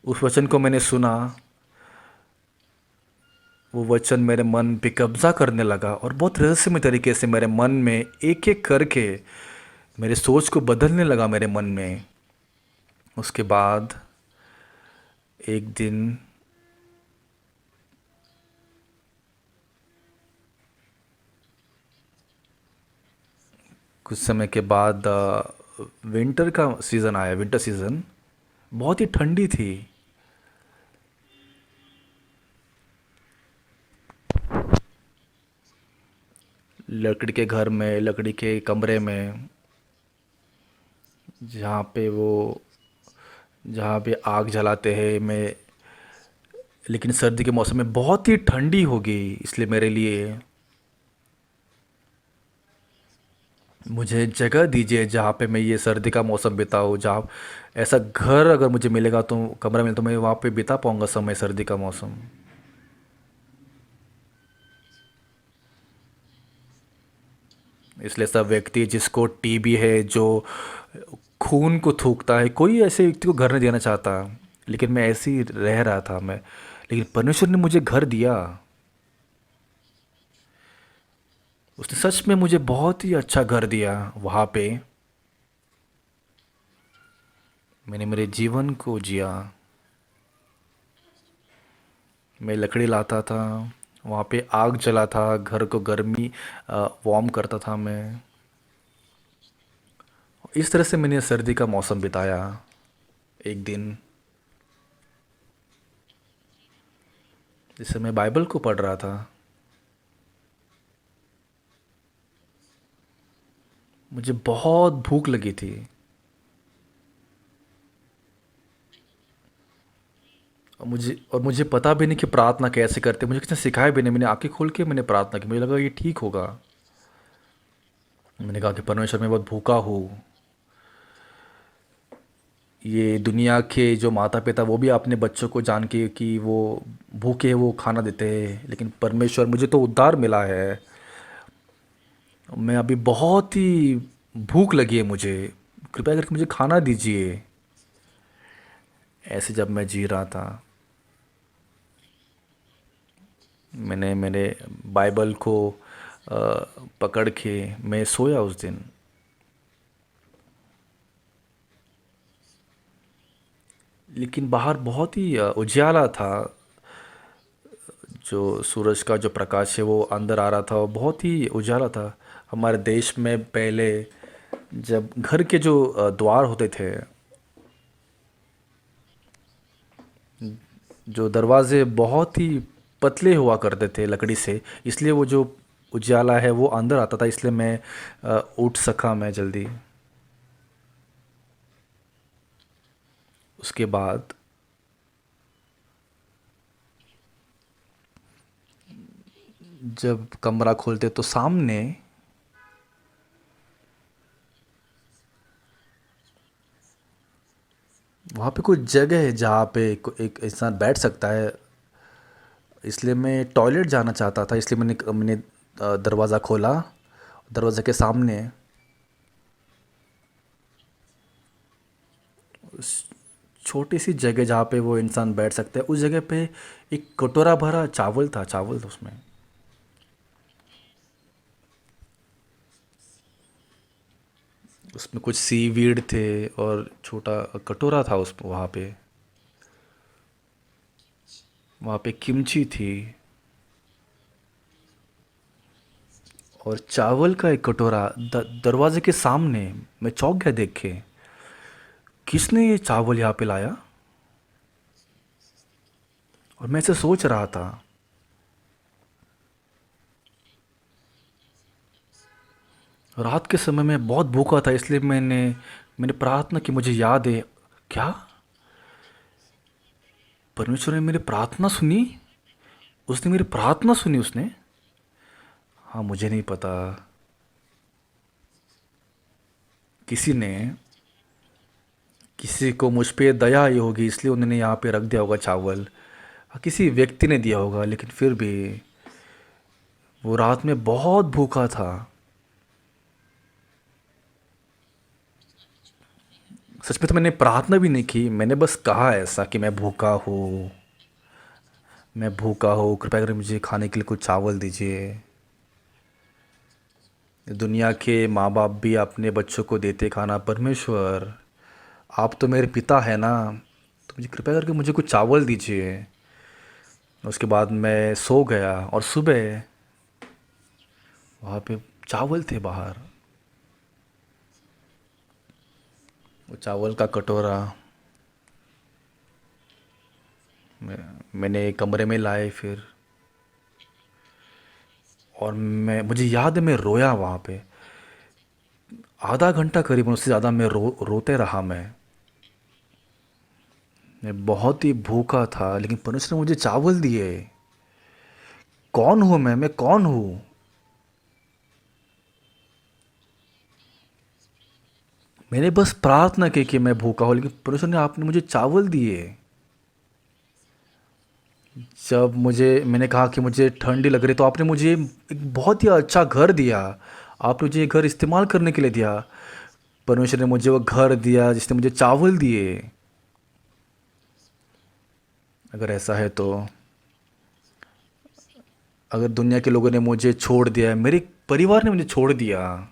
उस वचन को मैंने सुना। वो वचन मेरे मन पे कब्जा करने लगा, और बहुत रहस्यमय तरीके से मेरे मन में एक एक करके मेरे सोच को बदलने लगा मेरे मन में। उसके बाद एक दिन, कुछ समय के बाद, विंटर का सीज़न आया। विंटर सीज़न बहुत ही ठंडी थी। लकड़ी के घर में, लकड़ी के कमरे में, जहाँ पे वो जहाँ पे आग जलाते हैं मैं, लेकिन सर्दी के मौसम में बहुत ही ठंडी हो गई। इसलिए मेरे लिए, मुझे जगह दीजिए जहाँ पे मैं ये सर्दी का मौसम बिताऊँ, जहाँ ऐसा घर अगर मुझे मिलेगा, तो कमरा मिले, तो मैं वहाँ पे बिता पाऊँगा समय, सर्दी का मौसम। इसलिए सब व्यक्ति जिसको टीबी है, जो खून को थूकता है, कोई ऐसे व्यक्ति को घर नहीं देना चाहता। लेकिन मैं ऐसे ही रह रहा था मैं, लेकिन परमेश्वर ने मुझे घर दिया। उसने सच में मुझे बहुत ही अच्छा घर दिया वहाँ पे। मैंने मेरे जीवन को जिया। मैं लकड़ी लाता था, वहाँ पे आग जला था, घर को गर्मी वार्म करता था मैं। इस तरह से मैंने सर्दी का मौसम बिताया। एक दिन जिससे मैं बाइबल को पढ़ रहा था, मुझे बहुत भूख लगी थी। और मुझे पता भी नहीं कि प्रार्थना कैसे करते, मुझे किसी ने सिखाया भी नहीं। मैंने आंखें खोल के मैंने प्रार्थना की, मुझे लगा ये ठीक होगा। मैंने कहा कि परमेश्वर, मैं बहुत भूखा हूँ। ये दुनिया के जो माता पिता वो भी अपने बच्चों को जान के कि वो भूखे हैं वो खाना देते हैं, लेकिन परमेश्वर, मुझे तो उद्धार मिला है। मैं अभी बहुत ही भूख लगी है मुझे, कृपया करके मुझे खाना दीजिए। ऐसे जब मैं जी रहा था, मैंने मेरे बाइबल को अ, पकड़ के मैं सोया उस दिन। लेकिन बाहर बहुत ही उजाला था। जो सूरज का जो प्रकाश है वो अंदर आ रहा था और बहुत ही उजाला था। हमारे देश में पहले जब घर के जो द्वार होते थे, जो दरवाजे बहुत ही पतले हुआ करते थे लकड़ी से, इसलिए वो जो उजाला है वो अंदर आता था, इसलिए मैं उठ सका मैं जल्दी। उसके बाद जब कमरा खोलते तो सामने वहाँ पे कुछ जगह है जहाँ पे एक इंसान बैठ सकता है। इसलिए मैं टॉयलेट जाना चाहता था, इसलिए मैंने मैंने दरवाज़ा खोला। दरवाज़े के सामने छोटी सी जगह जहाँ पे वो इंसान बैठ सकता है, उस जगह पे एक कटोरा भरा चावल था उसमें। उसमें कुछ सीवीड थे और छोटा कटोरा था उस वहाँ पे किमची थी और चावल का एक कटोरा दरवाजे के सामने। मैं चौंक गया देख के, किसने ये चावल यहाँ पे लाया। और मैं ऐसे सोच रहा था, रात के समय में बहुत भूखा था, इसलिए मैंने मैंने प्रार्थना की। मुझे याद है, क्या परमेश्वर ने मेरी प्रार्थना सुनी? उसने मेरी प्रार्थना सुनी उसने। हाँ, मुझे नहीं पता, किसी ने किसी को मुझ पे दया आई होगी, इसलिए उन्होंने यहाँ पे रख दिया होगा चावल। हाँ, किसी व्यक्ति ने दिया होगा, लेकिन फिर भी वो रात में बहुत भूखा था। सच में तो मैंने प्रार्थना भी नहीं की, मैंने बस कहा ऐसा कि मैं भूखा हूँ, कृपया करके मुझे खाने के लिए कुछ चावल दीजिए। दुनिया के माँ बाप भी अपने बच्चों को देते खाना, परमेश्वर आप तो मेरे पिता है ना, तो मुझे कृपया करके मुझे कुछ चावल दीजिए। उसके बाद मैं सो गया और सुबह वहाँ पे चावल थे बाहर। वो चावल का कटोरा मैंने कमरे में लाए फिर। और मुझे याद है मैं रोया वहाँ पे आधा घंटा करीबन, उससे ज़्यादा मैं रोते रहा मैं बहुत ही भूखा था, लेकिन परमेश्वर ने मुझे चावल दिए। कौन हूँ मैं कौन हूँ? मैंने बस प्रार्थना की कि मैं भूखा हूँ, लेकिन परमेश्वर ने आपने मुझे चावल दिए। जब मैंने कहा कि मुझे ठंडी लग रही, तो आपने मुझे एक बहुत ही अच्छा घर दिया। आपने मुझे ये घर इस्तेमाल करने के लिए दिया। परमेश्वर ने मुझे वो घर दिया जिसने मुझे चावल दिए। अगर ऐसा है तो, अगर दुनिया के लोगों ने मुझे छोड़ दिया है, मेरे परिवार ने मुझे छोड़ दिया,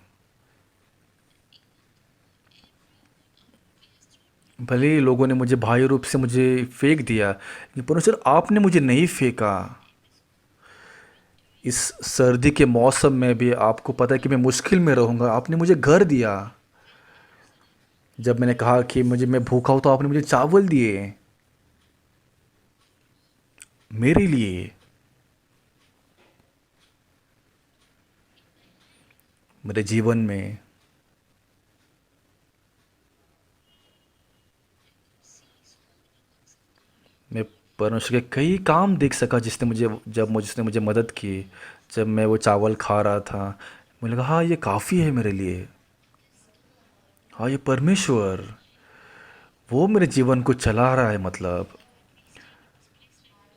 भले ही लोगों ने मुझे बाह्य रूप से मुझे फेंक दिया, लेकिन परमेश्वर आपने मुझे नहीं फेंका। इस सर्दी के मौसम में भी आपको पता है कि मैं मुश्किल में रहूँगा, आपने मुझे घर दिया। जब मैंने कहा कि मुझे मैं भूखा हूँ तो आपने मुझे चावल दिए मेरे लिए। मेरे जीवन में मैं परमेश्वर के कई काम देख सका जिसने मुझे, जब मुझे जिसने मुझे मदद की। जब मैं वो चावल खा रहा था, मुझे लगा हाँ ये काफ़ी है मेरे लिए। हाँ ये परमेश्वर, वो मेरे जीवन को चला रहा है। मतलब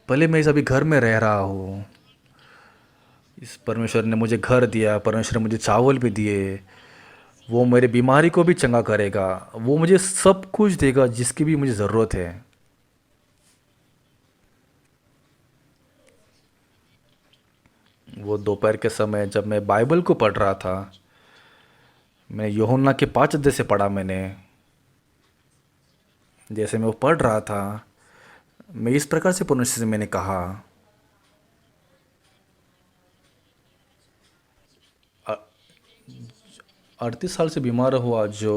भले मैं इस अभी घर में रह रहा हूँ, इस परमेश्वर ने मुझे घर दिया, परमेश्वर ने मुझे चावल भी दिए। वो मेरे बीमारी को भी चंगा करेगा, वो मुझे सब कुछ देगा जिसकी भी मुझे ज़रूरत है। वो दोपहर के समय जब मैं बाइबल को पढ़ रहा था, मैं यूहन्ना के 5 अध्याय से पढ़ा मैंने। जैसे मैं वो पढ़ रहा था, मैं इस प्रकार से परमेश्वर से मैंने कहा, 38 साल से बीमार हुआ जो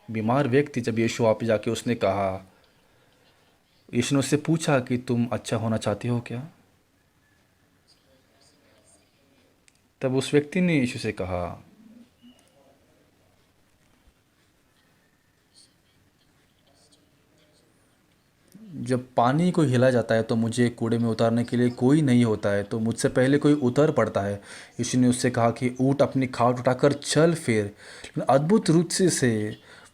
बीमार व्यक्ति, जब यीशु आप जाके उसने कहा, यीशु ने उससे पूछा कि तुम अच्छा होना चाहते हो क्या? तब उस व्यक्ति ने यीशु से कहा, जब पानी को हिला जाता है तो मुझे कूड़े में उतारने के लिए कोई नहीं होता है, तो मुझसे पहले कोई उतर पड़ता है। यीशु ने उससे कहा कि ऊँट अपनी खाट उठाकर चल फिर। लेकिन अद्भुत रूप से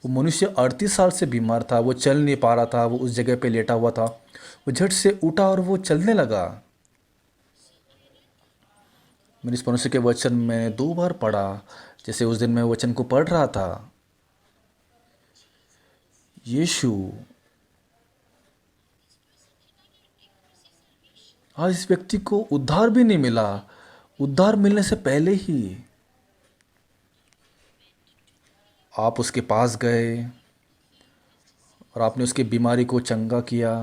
वो मनुष्य 38 साल से बीमार था, वो चल नहीं पा रहा था, वो उस जगह पे लेटा हुआ था। वो झट से उठा और वो चलने लगा। मैंने इस मनुष्य के वचन में 2 बार पढ़ा। जैसे उस दिन मैं वचन को पढ़ रहा था, यीशु आज इस व्यक्ति को उद्धार भी नहीं मिला, उद्धार मिलने से पहले ही आप उसके पास गए और आपने उसकी बीमारी को चंगा किया।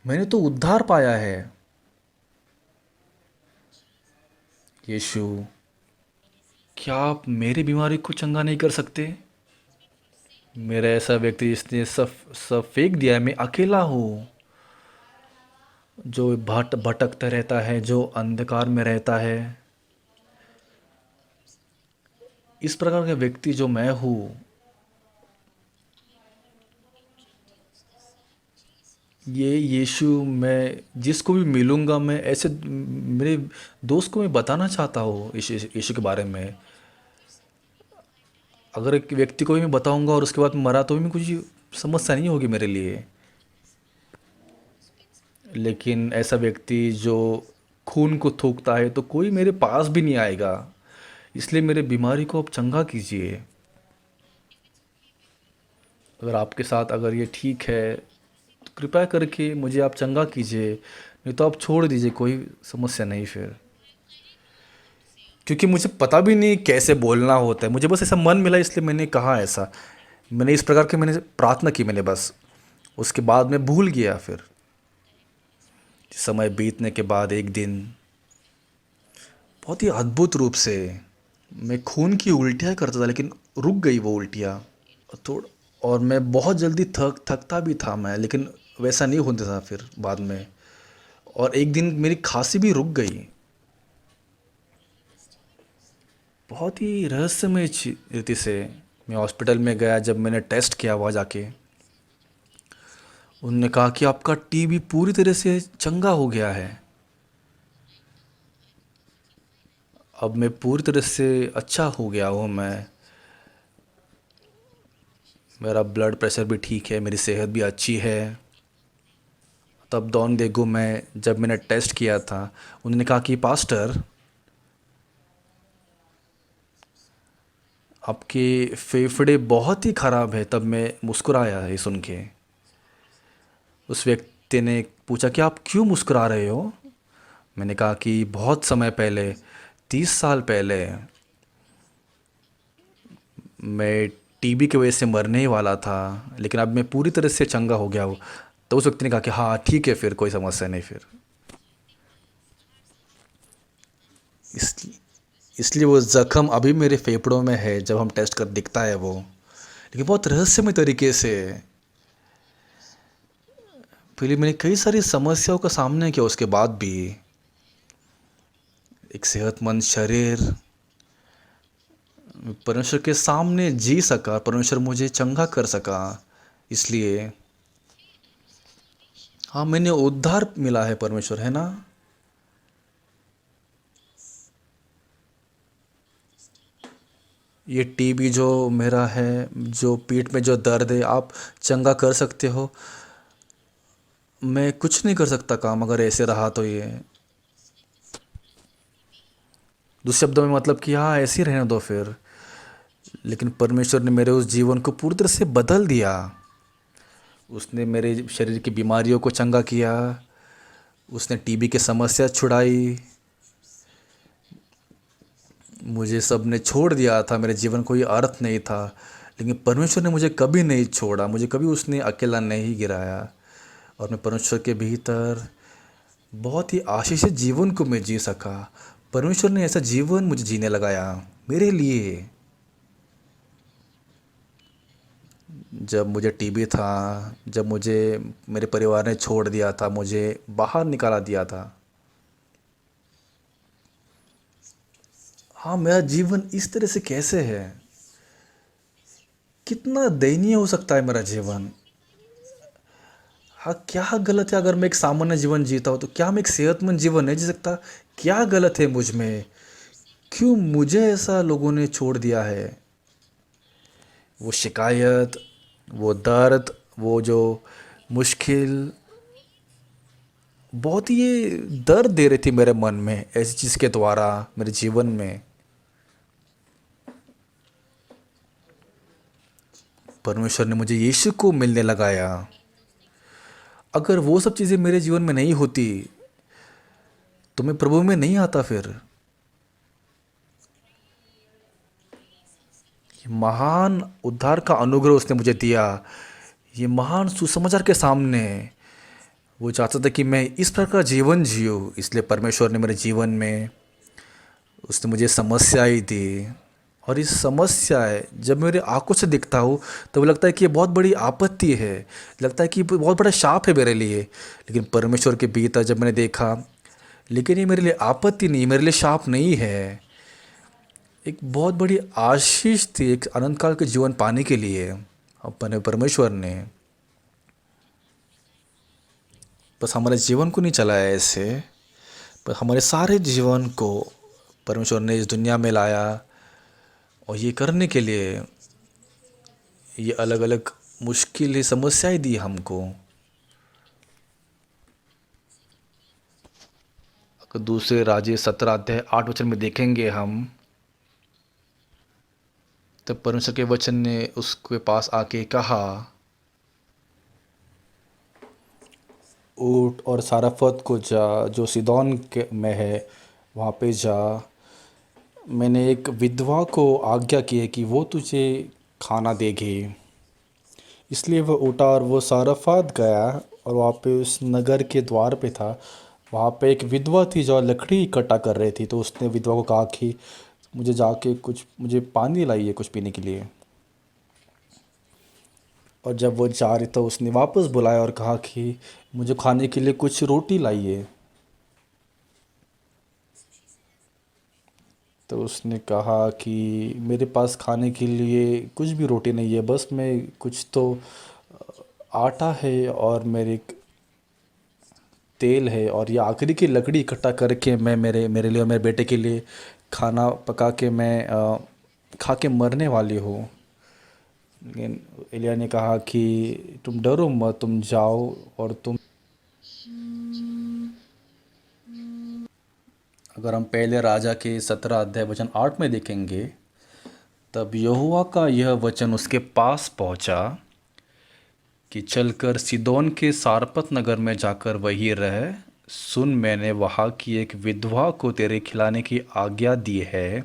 मैंने तो उद्धार पाया है। यीशु, क्या आप मेरी बीमारी को चंगा नहीं कर सकते? मेरा ऐसा व्यक्ति जिसने सब सब फेंक दिया है, मैं अकेला हूँ, जो भटकता रहता है, जो अंधकार में रहता है। इस प्रकार का व्यक्ति जो मैं हूँ, ये यीशु, मैं जिसको भी मिलूँगा, मैं ऐसे मेरे दोस्त को मैं बताना चाहता हूँ यीशु यीशु के बारे में। अगर एक व्यक्ति को भी मैं बताऊँगा और उसके बाद मरा तो भी कुछ समस्या नहीं होगी मेरे लिए। लेकिन ऐसा व्यक्ति जो खून को थूकता है तो कोई मेरे पास भी नहीं आएगा। इसलिए मेरे बीमारी को आप चंगा कीजिए। अगर आपके साथ अगर ये ठीक है तो कृपया करके मुझे आप चंगा कीजिए, नहीं तो आप छोड़ दीजिए, कोई समस्या नहीं फिर। क्योंकि मुझे पता भी नहीं कैसे बोलना होता है, मुझे बस ऐसा मन मिला इसलिए मैंने कहा ऐसा। मैंने इस प्रकार की मैंने प्रार्थना की मैंने बस। उसके बाद मैं भूल गया फिर। समय बीतने के बाद एक दिन बहुत ही अद्भुत रूप से मैं खून की उल्टियाँ करता था, लेकिन रुक गई वो उल्टियाँ। थोड़ा, और मैं बहुत जल्दी थकता भी था मैं, लेकिन वैसा नहीं होता था फिर बाद में। और एक दिन मेरी खांसी भी रुक गई। बहुत ही रहस्यमय रीति से मैं हॉस्पिटल में गया। जब मैंने टेस्ट किया वहाँ जाके, उन्होंने कहा कि आपका टीबी पूरी तरह से चंगा हो गया है। अब मैं पूरी तरह से अच्छा हो गया हूँ मैं। मेरा ब्लड प्रेशर भी ठीक है, मेरी सेहत भी अच्छी है। तब डॉन देखो, मैं जब मैंने टेस्ट किया था, उन्होंने कहा कि पास्टर, आपके फेफड़े बहुत ही ख़राब है। तब मैं मुस्कुराया ये सुन के। उस व्यक्ति ने पूछा कि आप क्यों मुस्कुरा रहे हो? मैंने कहा कि बहुत समय पहले, 30 साल पहले मैं टीबी की वजह से मरने ही वाला था, लेकिन अब मैं पूरी तरह से चंगा हो गया हूँ। तो उस व्यक्ति ने कहा कि हाँ ठीक है, फिर कोई समस्या नहीं फिर। इस इसलिए वो ज़ख्म अभी मेरे फेफड़ों में है, जब हम टेस्ट कर दिखता है वो, लेकिन बहुत रहस्यमय तरीके से। फिर मैंने कई सारी समस्याओं का सामना किया, उसके बाद भी एक सेहतमंद शरीर, परमेश्वर के सामने जी सका, परमेश्वर मुझे चंगा कर सका। इसलिए हाँ, मैंने उद्धार मिला है परमेश्वर, है ना। ये टीबी जो मेरा है, जो पीठ में जो दर्द है, आप चंगा कर सकते हो। मैं कुछ नहीं कर सकता काम, अगर ऐसे रहा तो ये, दूसरे शब्दों में मतलब कि हाँ ऐसे ही रहने दो फिर। लेकिन परमेश्वर ने मेरे उस जीवन को पूरी तरह से बदल दिया। उसने मेरे शरीर की बीमारियों को चंगा किया, उसने टीबी की समस्या छुड़ाई। मुझे सब ने छोड़ दिया था, मेरे जीवन को ये अर्थ नहीं था, लेकिन परमेश्वर ने मुझे कभी नहीं छोड़ा, मुझे कभी उसने अकेला नहीं गिराया। और मैं परमेश्वर के भीतर बहुत ही आशीषित जीवन को मैं जी सका। परमेश्वर ने ऐसा जीवन मुझे जीने लगाया मेरे लिए। जब मुझे टीबी था, जब मुझे मेरे परिवार ने छोड़ दिया था, मुझे बाहर निकाला दिया था, हाँ मेरा जीवन इस तरह से कैसे है, कितना दयनीय हो सकता है मेरा जीवन। हाँ क्या गलत है, अगर मैं एक सामान्य जीवन जीता हूँ तो क्या मैं एक सेहतमंद जीवन नहीं जी सकता। क्या गलत है मुझ में, क्यों मुझे ऐसा लोगों ने छोड़ दिया है। वो शिकायत, वो दर्द, वो जो मुश्किल, बहुत ही ये दर्द दे रही थी मेरे मन में, ऐसी चीज़ के द्वारा मेरे जीवन में। परमेश्वर ने मुझे यीशु को मिलने लगाया। अगर वो सब चीज़ें मेरे जीवन में नहीं होती तो मैं प्रभु में नहीं आता फिर। ये महान उद्धार का अनुग्रह उसने मुझे दिया, ये महान सुसमाचार के सामने वो चाहता था कि मैं इस प्रकार का जीवन जियो। इसलिए परमेश्वर ने मेरे जीवन में उसने मुझे समस्याएं दी। और इस समस्याएं जब मेरे आंखों से दिखता हूँ तो वो लगता है कि ये बहुत बड़ी आपत्ति है, लगता है कि बहुत बड़ा शाप है मेरे लिए। लेकिन परमेश्वर के भीतर जब मैंने देखा, लेकिन ये मेरे लिए आपत्ति नहीं, मेरे लिए शाप नहीं है, एक बहुत बड़ी आशीष थी, एक अनंत काल के जीवन पाने के लिए अपने परमेश्वर ने। बस हमारे जीवन को नहीं चलाया ऐसे, पर हमारे सारे जीवन को परमेश्वर ने इस दुनिया में लाया। और ये करने के लिए ये अलग अलग मुश्किल समस्याएं दी हमको। अगर दूसरे राज्य 17 अध्याय 8 वचन में देखेंगे हम, तब परमेश्वर के वचन ने उसके पास आके कहा, ऊट और सारफत को जा, जो सिदोन के में है, वहाँ पे जा। मैंने एक विधवा को आज्ञा की है कि वो तुझे खाना देगी। इसलिए वह उठा और वो सारफात गया, और वहाँ पे उस नगर के द्वार पे था। वहाँ पे एक विधवा थी जो लकड़ी इकट्ठा कर रही थी। तो उसने विधवा को कहा कि मुझे जाके कुछ, मुझे पानी लाइए कुछ पीने के लिए। और जब वो जा रही तो उसने वापस बुलाया और कहा कि मुझे खाने के लिए कुछ रोटी लाइए। तो उसने कहा कि मेरे पास खाने के लिए कुछ भी रोटी नहीं है, बस मैं कुछ तो आटा है और मेरे तेल है, और ये आखिरी की लकड़ी इकट्ठा करके मैं मेरे मेरे लिए और मेरे बेटे के लिए खाना पका के मैं खा के मरने वाली हूँ। लेकिन एलिया ने कहा कि तुम डरो मत, तुम जाओ और तुम, अगर हम पहले राजा के 17 अध्याय वचन 8 में देखेंगे, तब यहोवा का यह वचन उसके पास पहुंचा कि चलकर सिदोन के सारपत नगर में जाकर वहीं रह। सुन, मैंने वहाँ की एक विधवा को तेरे खिलाने की आज्ञा दी है।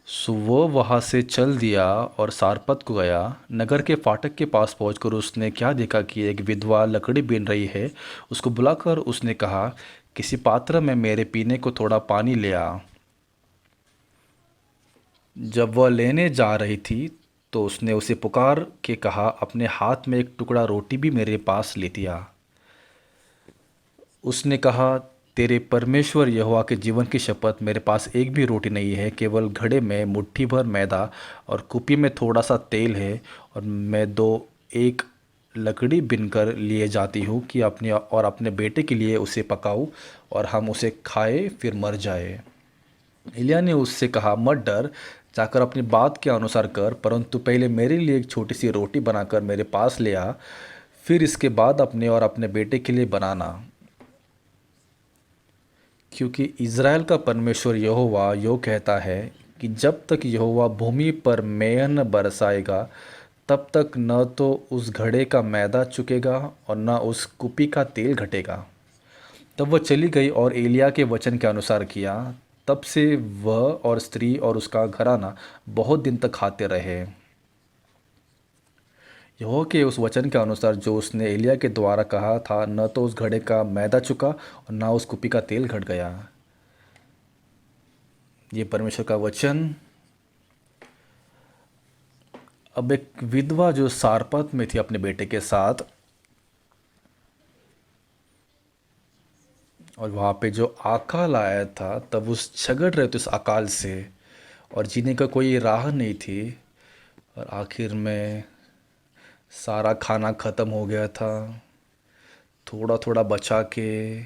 सो वो वहाँ से चल दिया और सारपत को गया। नगर के फाटक के पास पहुंचकर उसने क्या देखा कि एक विधवा लकड़ी बीन रही है। उसको बुलाकर उसने कहा, किसी पात्र में मेरे पीने को थोड़ा पानी ले आ। जब वह लेने जा रही थी तो उसने उसे पुकार के कहा, अपने हाथ में एक टुकड़ा रोटी भी मेरे पास लेती आ। उसने कहा, तेरे परमेश्वर यहोवा के जीवन की शपथ, मेरे पास एक भी रोटी नहीं है, केवल घड़े में मुट्ठी भर मैदा और कुपी में थोड़ा सा तेल है। और मैं दो एक लकड़ी बिनकर लिए जाती हूँ कि अपने और अपने बेटे के लिए उसे पकाऊँ और हम उसे खाए फिर मर जाए। एलिय्याह ने उससे कहा, मत डर, जाकर अपनी बात के अनुसार कर, परंतु पहले मेरे लिए एक छोटी सी रोटी बनाकर मेरे पास ले आ, फिर इसके बाद अपने और अपने बेटे के लिए बनाना। क्योंकि इज़राइल का परमेश्वर यहोवा यो कहता है कि जब तक यहोवा भूमि पर मेंह न बरसाएगा, तब तक न तो उस घड़े का मैदा चुकेगा और न उस कुपी का तेल घटेगा। तब वह चली गई और एलिय्याह के वचन के अनुसार किया। तब से वह और स्त्री और उसका घराना बहुत दिन तक खाते रहे, यहोवा के उस वचन के अनुसार जो उसने एलिय्याह के द्वारा कहा था। न तो उस घड़े का मैदा चुका और न उस कुपी का तेल घट गया। ये परमेश्वर का वचन। अब एक विधवा जो सारपत में थी अपने बेटे के साथ, और वहाँ पे जो अकाल आया था, तब उस झगड़ रहे थे उस अकाल से, और जीने का कोई राह नहीं थी। और आखिर में सारा खाना ख़त्म हो गया था, थोड़ा थोड़ा बचा के।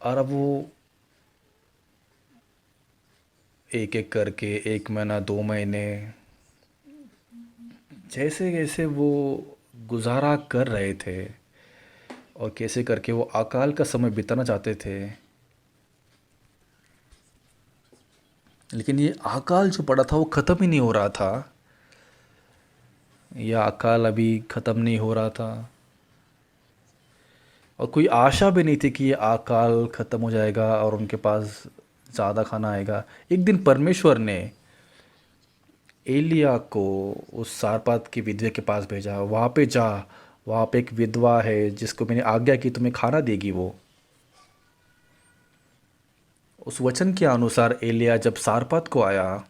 और अब वो एक एक करके 1 महीना 2 महीने जैसे जैसे वो गुजारा कर रहे थे और कैसे करके वो अकाल का समय बिताना चाहते थे। लेकिन ये अकाल जो पड़ा था वो ख़त्म ही नहीं हो रहा था। यह अकाल अभी ख़त्म नहीं हो रहा था और कोई आशा भी नहीं थी कि ये अकाल ख़त्म हो जाएगा और उनके पास ज़्यादा खाना आएगा। एक दिन परमेश्वर ने एलिय्याह को उस सारपात की विधवा के पास भेजा, वहाँ पे जा, वहाँ पे एक विधवा है जिसको मैंने आज्ञा की तुम्हें खाना देगी। वो उस वचन के अनुसार एलिय्याह जब सारपात को आया,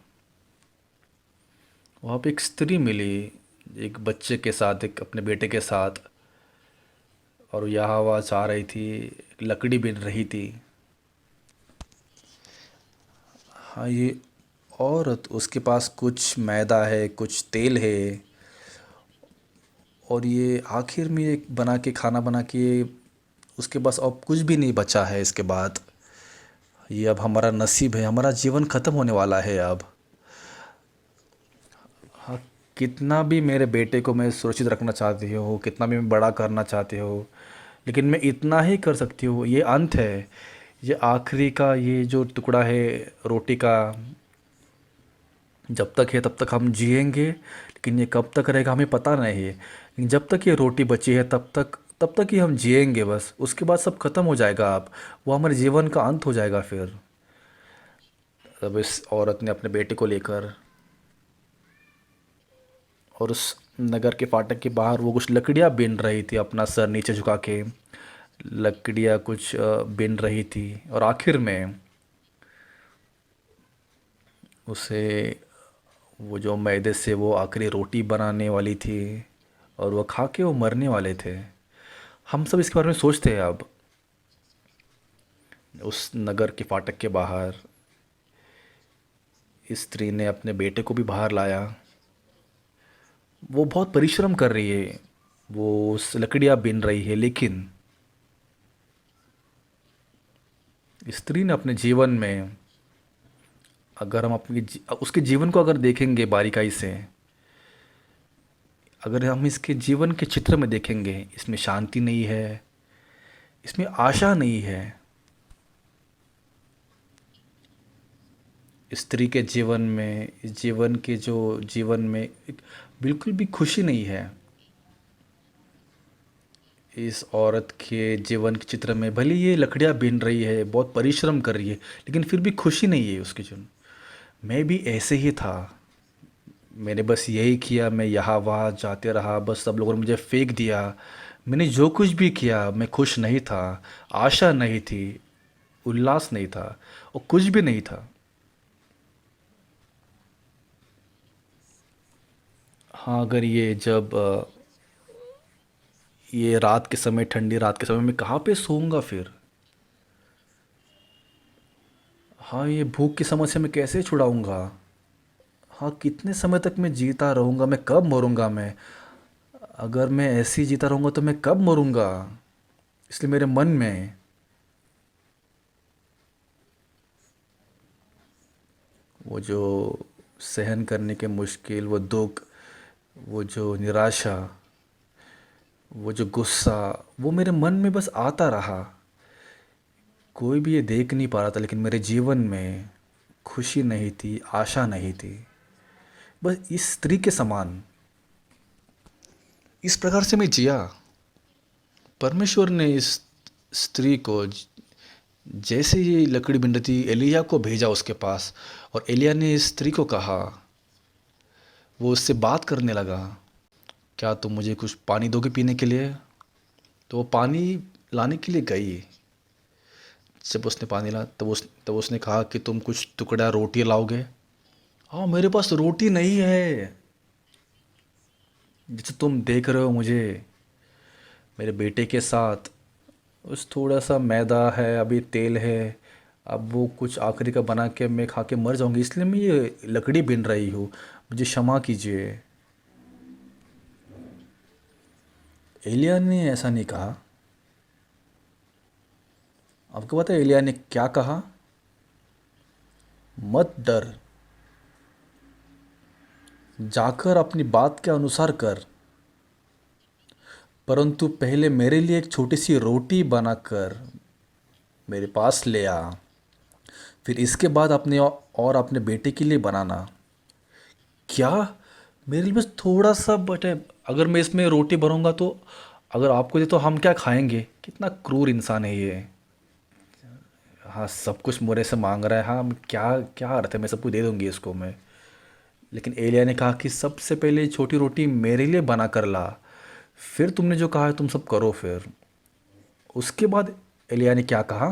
वहाँ पे एक स्त्री मिली, एक बच्चे के साथ, एक अपने बेटे के साथ। और यहाँ वहाँ जा रही थी, लकड़ी बिन रही थी। हाँ, ये औरत, उसके पास कुछ मैदा है, कुछ तेल है, और ये आखिर में एक बना के खाना बना के उसके पास अब कुछ भी नहीं बचा है इसके बाद। ये अब हमारा नसीब है, हमारा जीवन ख़त्म होने वाला है अब। हाँ, कितना भी मेरे बेटे को मैं सुरक्षित रखना चाहती हूँ, कितना भी मैं बड़ा करना चाहती हूँ, लेकिन मैं इतना ही कर सकती हूँ। ये अंत है, ये आखिरी का ये जो टुकड़ा है रोटी का, जब तक है तब तक हम जिएंगे, लेकिन ये कब तक रहेगा हमें पता नहीं है। लेकिन जब तक ये रोटी बची है तब तक ही हम जिएंगे बस। उसके बाद सब खत्म हो जाएगा। अब वो हमारे जीवन का अंत हो जाएगा फिर। तब इस औरत ने अपने बेटे को लेकर, और उस नगर के फाटक के बाहर वो कुछ लकड़ियाँ बीन रही थी, अपना सर नीचे झुका के लकड़ियाँ कुछ बीन रही थी। और आखिर में उसे वो जो मैदे से वो आखिरी रोटी बनाने वाली थी और वो खा के वो मरने वाले थे। हम सब इसके बारे में सोचते हैं अब। उस नगर के फाटक के बाहर इस स्त्री ने अपने बेटे को भी बाहर लाया। वो बहुत परिश्रम कर रही है, वो उस लकड़ियाँ बीन रही है, लेकिन स्त्री ने अपने जीवन में, अगर हम उसके जीवन को अगर देखेंगे बारीकाई से, अगर हम इसके जीवन के चित्र में देखेंगे, इसमें शांति नहीं है, इसमें आशा नहीं है। स्त्री के जीवन में, इस जीवन के जो जीवन में बिल्कुल भी खुशी नहीं है। इस औरत के जीवन के चित्र में भले ये लकड़ियाँ बीन रही है, बहुत परिश्रम कर रही है, लेकिन फिर भी खुशी नहीं है उसके जीवन। मैं भी ऐसे ही था। मैंने बस यही किया, मैं यहाँ वहाँ जाते रहा, बस सब लोगों ने मुझे फेंक दिया। मैंने जो कुछ भी किया, मैं खुश नहीं था। आशा नहीं थी, उल्लास नहीं था, और कुछ भी नहीं था। हाँ, अगर ये जब ये रात के समय, ठंडी रात के समय, मैं कहाँ पे सोऊंगा फिर? हाँ, ये भूख की समस्या मैं कैसे छुड़ाऊंगा? हाँ, कितने समय तक मैं जीता रहूंगा? मैं कब मरूंगा मैं? अगर मैं ऐसे ही जीता रहूंगा तो मैं कब मरूंगा? इसलिए मेरे मन में वो जो सहन करने के मुश्किल, वो दुख, वो जो निराशा, वो जो गुस्सा, वो मेरे मन में बस आता रहा। कोई भी ये देख नहीं पा रहा था, लेकिन मेरे जीवन में खुशी नहीं थी, आशा नहीं थी। बस इस स्त्री के समान इस प्रकार से मैं जिया। परमेश्वर ने इस स्त्री को जैसे ये लकड़ी बिन रही थी, एलिया को भेजा उसके पास, और एलिया ने इस स्त्री को कहा, वो उससे बात करने लगा, क्या तुम मुझे कुछ पानी दोगे पीने के लिए? तो वो पानी लाने के लिए गई। जब उसने पानी ला, तब उसने कहा कि तुम कुछ टुकड़ा रोटी लाओगे? हाँ, मेरे पास रोटी नहीं है। जैसे तुम देख रहे हो मुझे, मेरे बेटे के साथ, उस थोड़ा सा मैदा है, अभी तेल है, अब वो कुछ आखिरी का बना के मैं खा के मर जाऊंगी, इसलिए मैं ये लकड़ी बिन रही हूँ। मुझे क्षमा कीजिए। एलिया ने ऐसा नहीं कहा। आपको पता है एलिया ने क्या कहा? मत डर, जाकर अपनी बात के अनुसार कर, परंतु पहले मेरे लिए एक छोटी सी रोटी बनाकर मेरे पास ले आ। फिर इसके बाद अपने और अपने बेटे के लिए बनाना। क्या? मेरे लिए बस थोड़ा सा बटे, अगर मैं इसमें रोटी भरूंगा तो अगर आपको दे तो हम क्या खाएंगे? कितना क्रूर इंसान है ये। हाँ, सब कुछ मुझे से मांग रहा है। हाँ, क्या क्या अर्थ है? मैं सब कुछ दे दूंगी इसको मैं। लेकिन एलिया ने कहा कि सबसे पहले छोटी रोटी मेरे लिए बना कर ला, फिर तुमने जो कहा है तुम सब करो फिर। उसके बाद एलिया ने क्या कहा?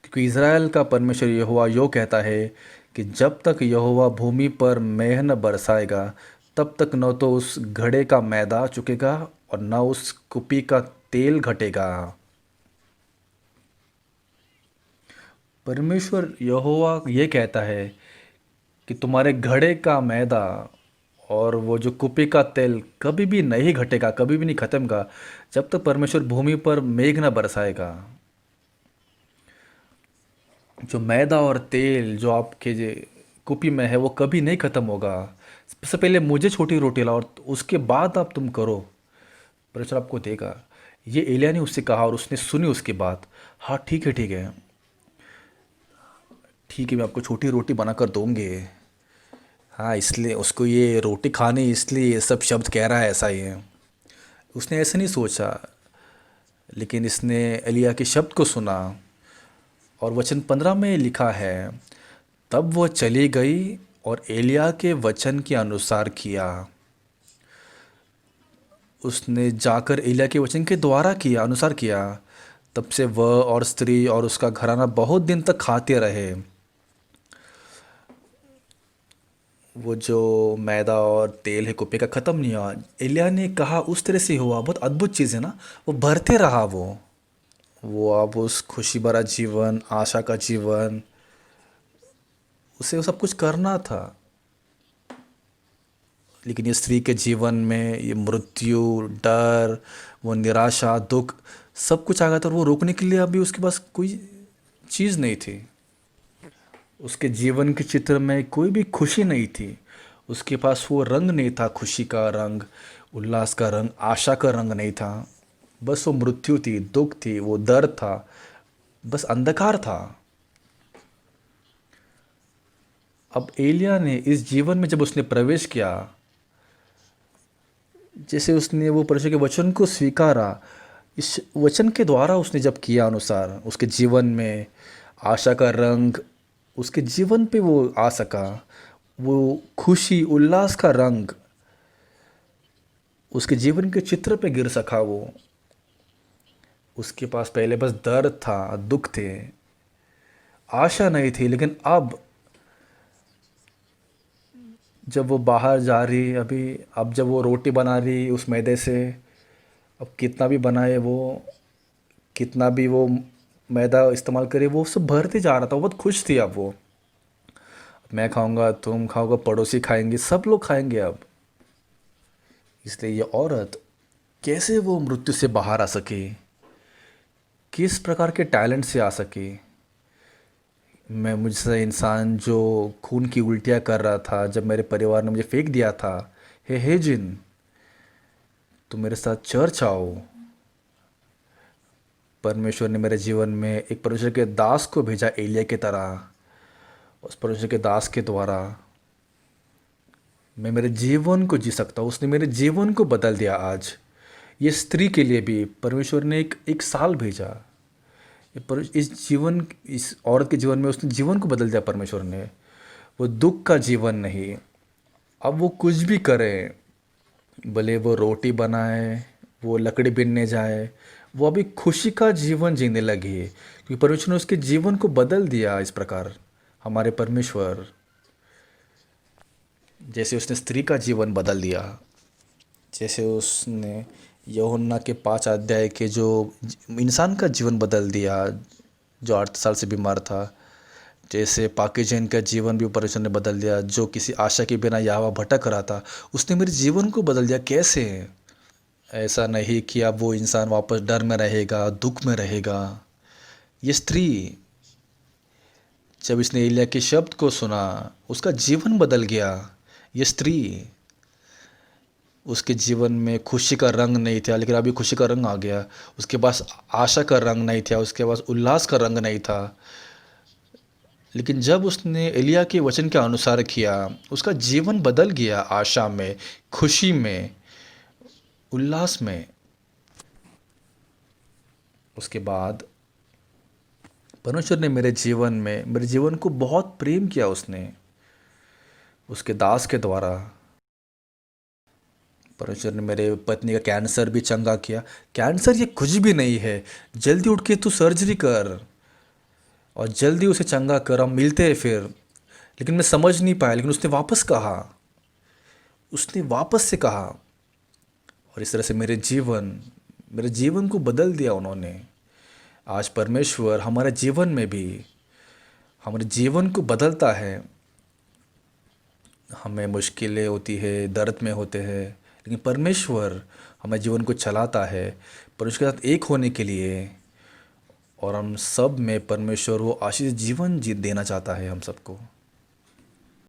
क्योंकि इज़राइल का परमेश्वर यहोवा यो कहता है कि जब तक यहोवा भूमि पर मेंह न बरसाएगा, तब तक न तो उस घड़े का मैदा चुकेगा और न उस कुपी का तेल घटेगा। परमेश्वर यहोवा ये कहता है कि तुम्हारे घड़े का मैदा और वो जो कुपी का तेल कभी भी नहीं घटेगा, कभी भी नहीं खत्म का, जब तक परमेश्वर भूमि पर मेघ न बरसाएगा। जो मैदा और तेल जो आपके जे कुपी में है वो कभी नहीं ख़त्म होगा। सबसे पहले मुझे छोटी रोटी लाओ और उसके बाद आप तुम करो, परमेश्वर आपको देगा। ये एलिया ने उससे कहा और उसने सुनी उसकी बात। हाँ, ठीक है, ठीक है, ठीक है, मैं आपको छोटी रोटी बनाकर दूंगे। हाँ, इसलिए उसको ये रोटी खानी, इसलिए ये सब शब्द कह रहा है ऐसा ही है। उसने ऐसे नहीं सोचा, लेकिन इसने एलिया के शब्द को सुना। और वचन 15 में लिखा है, तब वह चली गई और एलिया के वचन के अनुसार किया। उसने जाकर एलिया के वचन के द्वारा किया, अनुसार किया। तब से वह और स्त्री और उसका घराना बहुत दिन तक खाते रहे। वो जो मैदा और तेल है कुप्पे का ख़त्म नहीं हुआ। एलिया ने कहा उस तरह से हुआ। बहुत अद्भुत चीज़ है ना। वो भरते रहा वो अब उस खुशी भरा जीवन, आशा का जीवन, उसे वो सब कुछ करना था। लेकिन ये स्त्री के जीवन में ये मृत्यु, डर, वो निराशा, दुख, सब कुछ आ गया था और वो रोकने के लिए अभी उसके पास कोई चीज़ नहीं थी। उसके जीवन के चित्र में कोई भी खुशी नहीं थी। उसके पास वो रंग नहीं था, खुशी का रंग, उल्लास का रंग, आशा का रंग नहीं था। बस वो मृत्यु थी, दुख थी, वो दर्द था, बस अंधकार था। अब एलिया ने इस जीवन में जब उसने प्रवेश किया, जैसे उसने वो परमेश्वर के वचन को स्वीकारा, इस वचन के द्वारा उसने जब किया अनुसार, उसके जीवन में आशा का रंग उसके जीवन पे वो आ सका। वो खुशी उल्लास का रंग उसके जीवन के चित्र पे गिर सका। वो उसके पास पहले बस दर्द था, दुख थे, आशा नहीं थी, लेकिन अब जब वो बाहर जा रही अभी, अब जब वो रोटी बना रही उस मैदे से, अब कितना भी बनाए वो, कितना भी वो मैदा इस्तेमाल करे, वो सब भरते जा रहा था। वो बहुत खुश थी। अब वो, मैं खाऊंगा, तुम खाओगे, पड़ोसी खाएंगे, सब लोग खाएंगे अब। इसलिए ये औरत कैसे वो मृत्यु से बाहर आ सके, किस प्रकार के टैलेंट से आ सके। मैं मुझसे इंसान जो खून की उल्टियाँ कर रहा था, जब मेरे परिवार ने मुझे फेंक दिया था, हे जिन, तुम मेरे साथ चर्च आओ। परमेश्वर ने मेरे जीवन में एक परमेश्वर के दास को भेजा, एलिया की तरह। उस परमेश्वर के दास के द्वारा मैं मेरे जीवन को जी सकता हूँ। उसने मेरे जीवन को बदल दिया। आज ये स्त्री के लिए भी परमेश्वर ने एक साल भेजा। इस औरत के जीवन में उसने जीवन को बदल दिया परमेश्वर ने। वो दुख का जीवन नहीं, अब वो कुछ भी करे, भले वो रोटी बनाए, वो लकड़ी बीनने जाए, वो अभी खुशी का जीवन जीने लगी, क्योंकि परमेश्वर ने उसके जीवन को बदल दिया। इस प्रकार हमारे परमेश्वर, जैसे उसने स्त्री का जीवन बदल दिया, जैसे उसने यूहन्ना के 5 अध्याय के जो इंसान का जीवन बदल दिया, जो 8 साल से बीमार था, जैसे पाकीजैन का जीवन भी परमेश्वर ने बदल दिया, जो किसी आशा के बिना यहाँ भटक रहा था, उसने मेरे जीवन को बदल दिया। कैसे? ऐसा नहीं कि अब वो इंसान वापस डर में रहेगा, दुख में रहेगा। ये स्त्री, जब इसने एलिया के शब्द को सुना, उसका जीवन बदल गया। ये स्त्री, उसके जीवन में खुशी का रंग नहीं था, लेकिन अभी खुशी का रंग आ गया। उसके पास आशा का रंग नहीं था, उसके पास उल्लास का रंग नहीं था, लेकिन जब उसने एलिया के वचन के अनुसार किया, उसका जीवन बदल गया। आशा में, खुशी में, उल्लास में। उसके बाद परमेश्वर ने मेरे जीवन को बहुत प्रेम किया। उसने उसके दास के द्वारा परमेश्वर ने मेरे पत्नी का कैंसर भी चंगा किया। कैंसर ये कुछ भी नहीं है, जल्दी उठ के तू सर्जरी कर और जल्दी उसे चंगा कर, हम मिलते हैं फिर। लेकिन मैं समझ नहीं पाया, लेकिन उसने वापस से कहा, और इस तरह से मेरे जीवन को बदल दिया उन्होंने। आज परमेश्वर हमारे जीवन में भी हमारे जीवन को बदलता है। हमें मुश्किलें होती है, दर्द में होते हैं, लेकिन परमेश्वर हमारे जीवन को चलाता है परमेश्वर के साथ एक होने के लिए। और हम सब में परमेश्वर वो आशीष जीवन जी देना चाहता है हम सबको।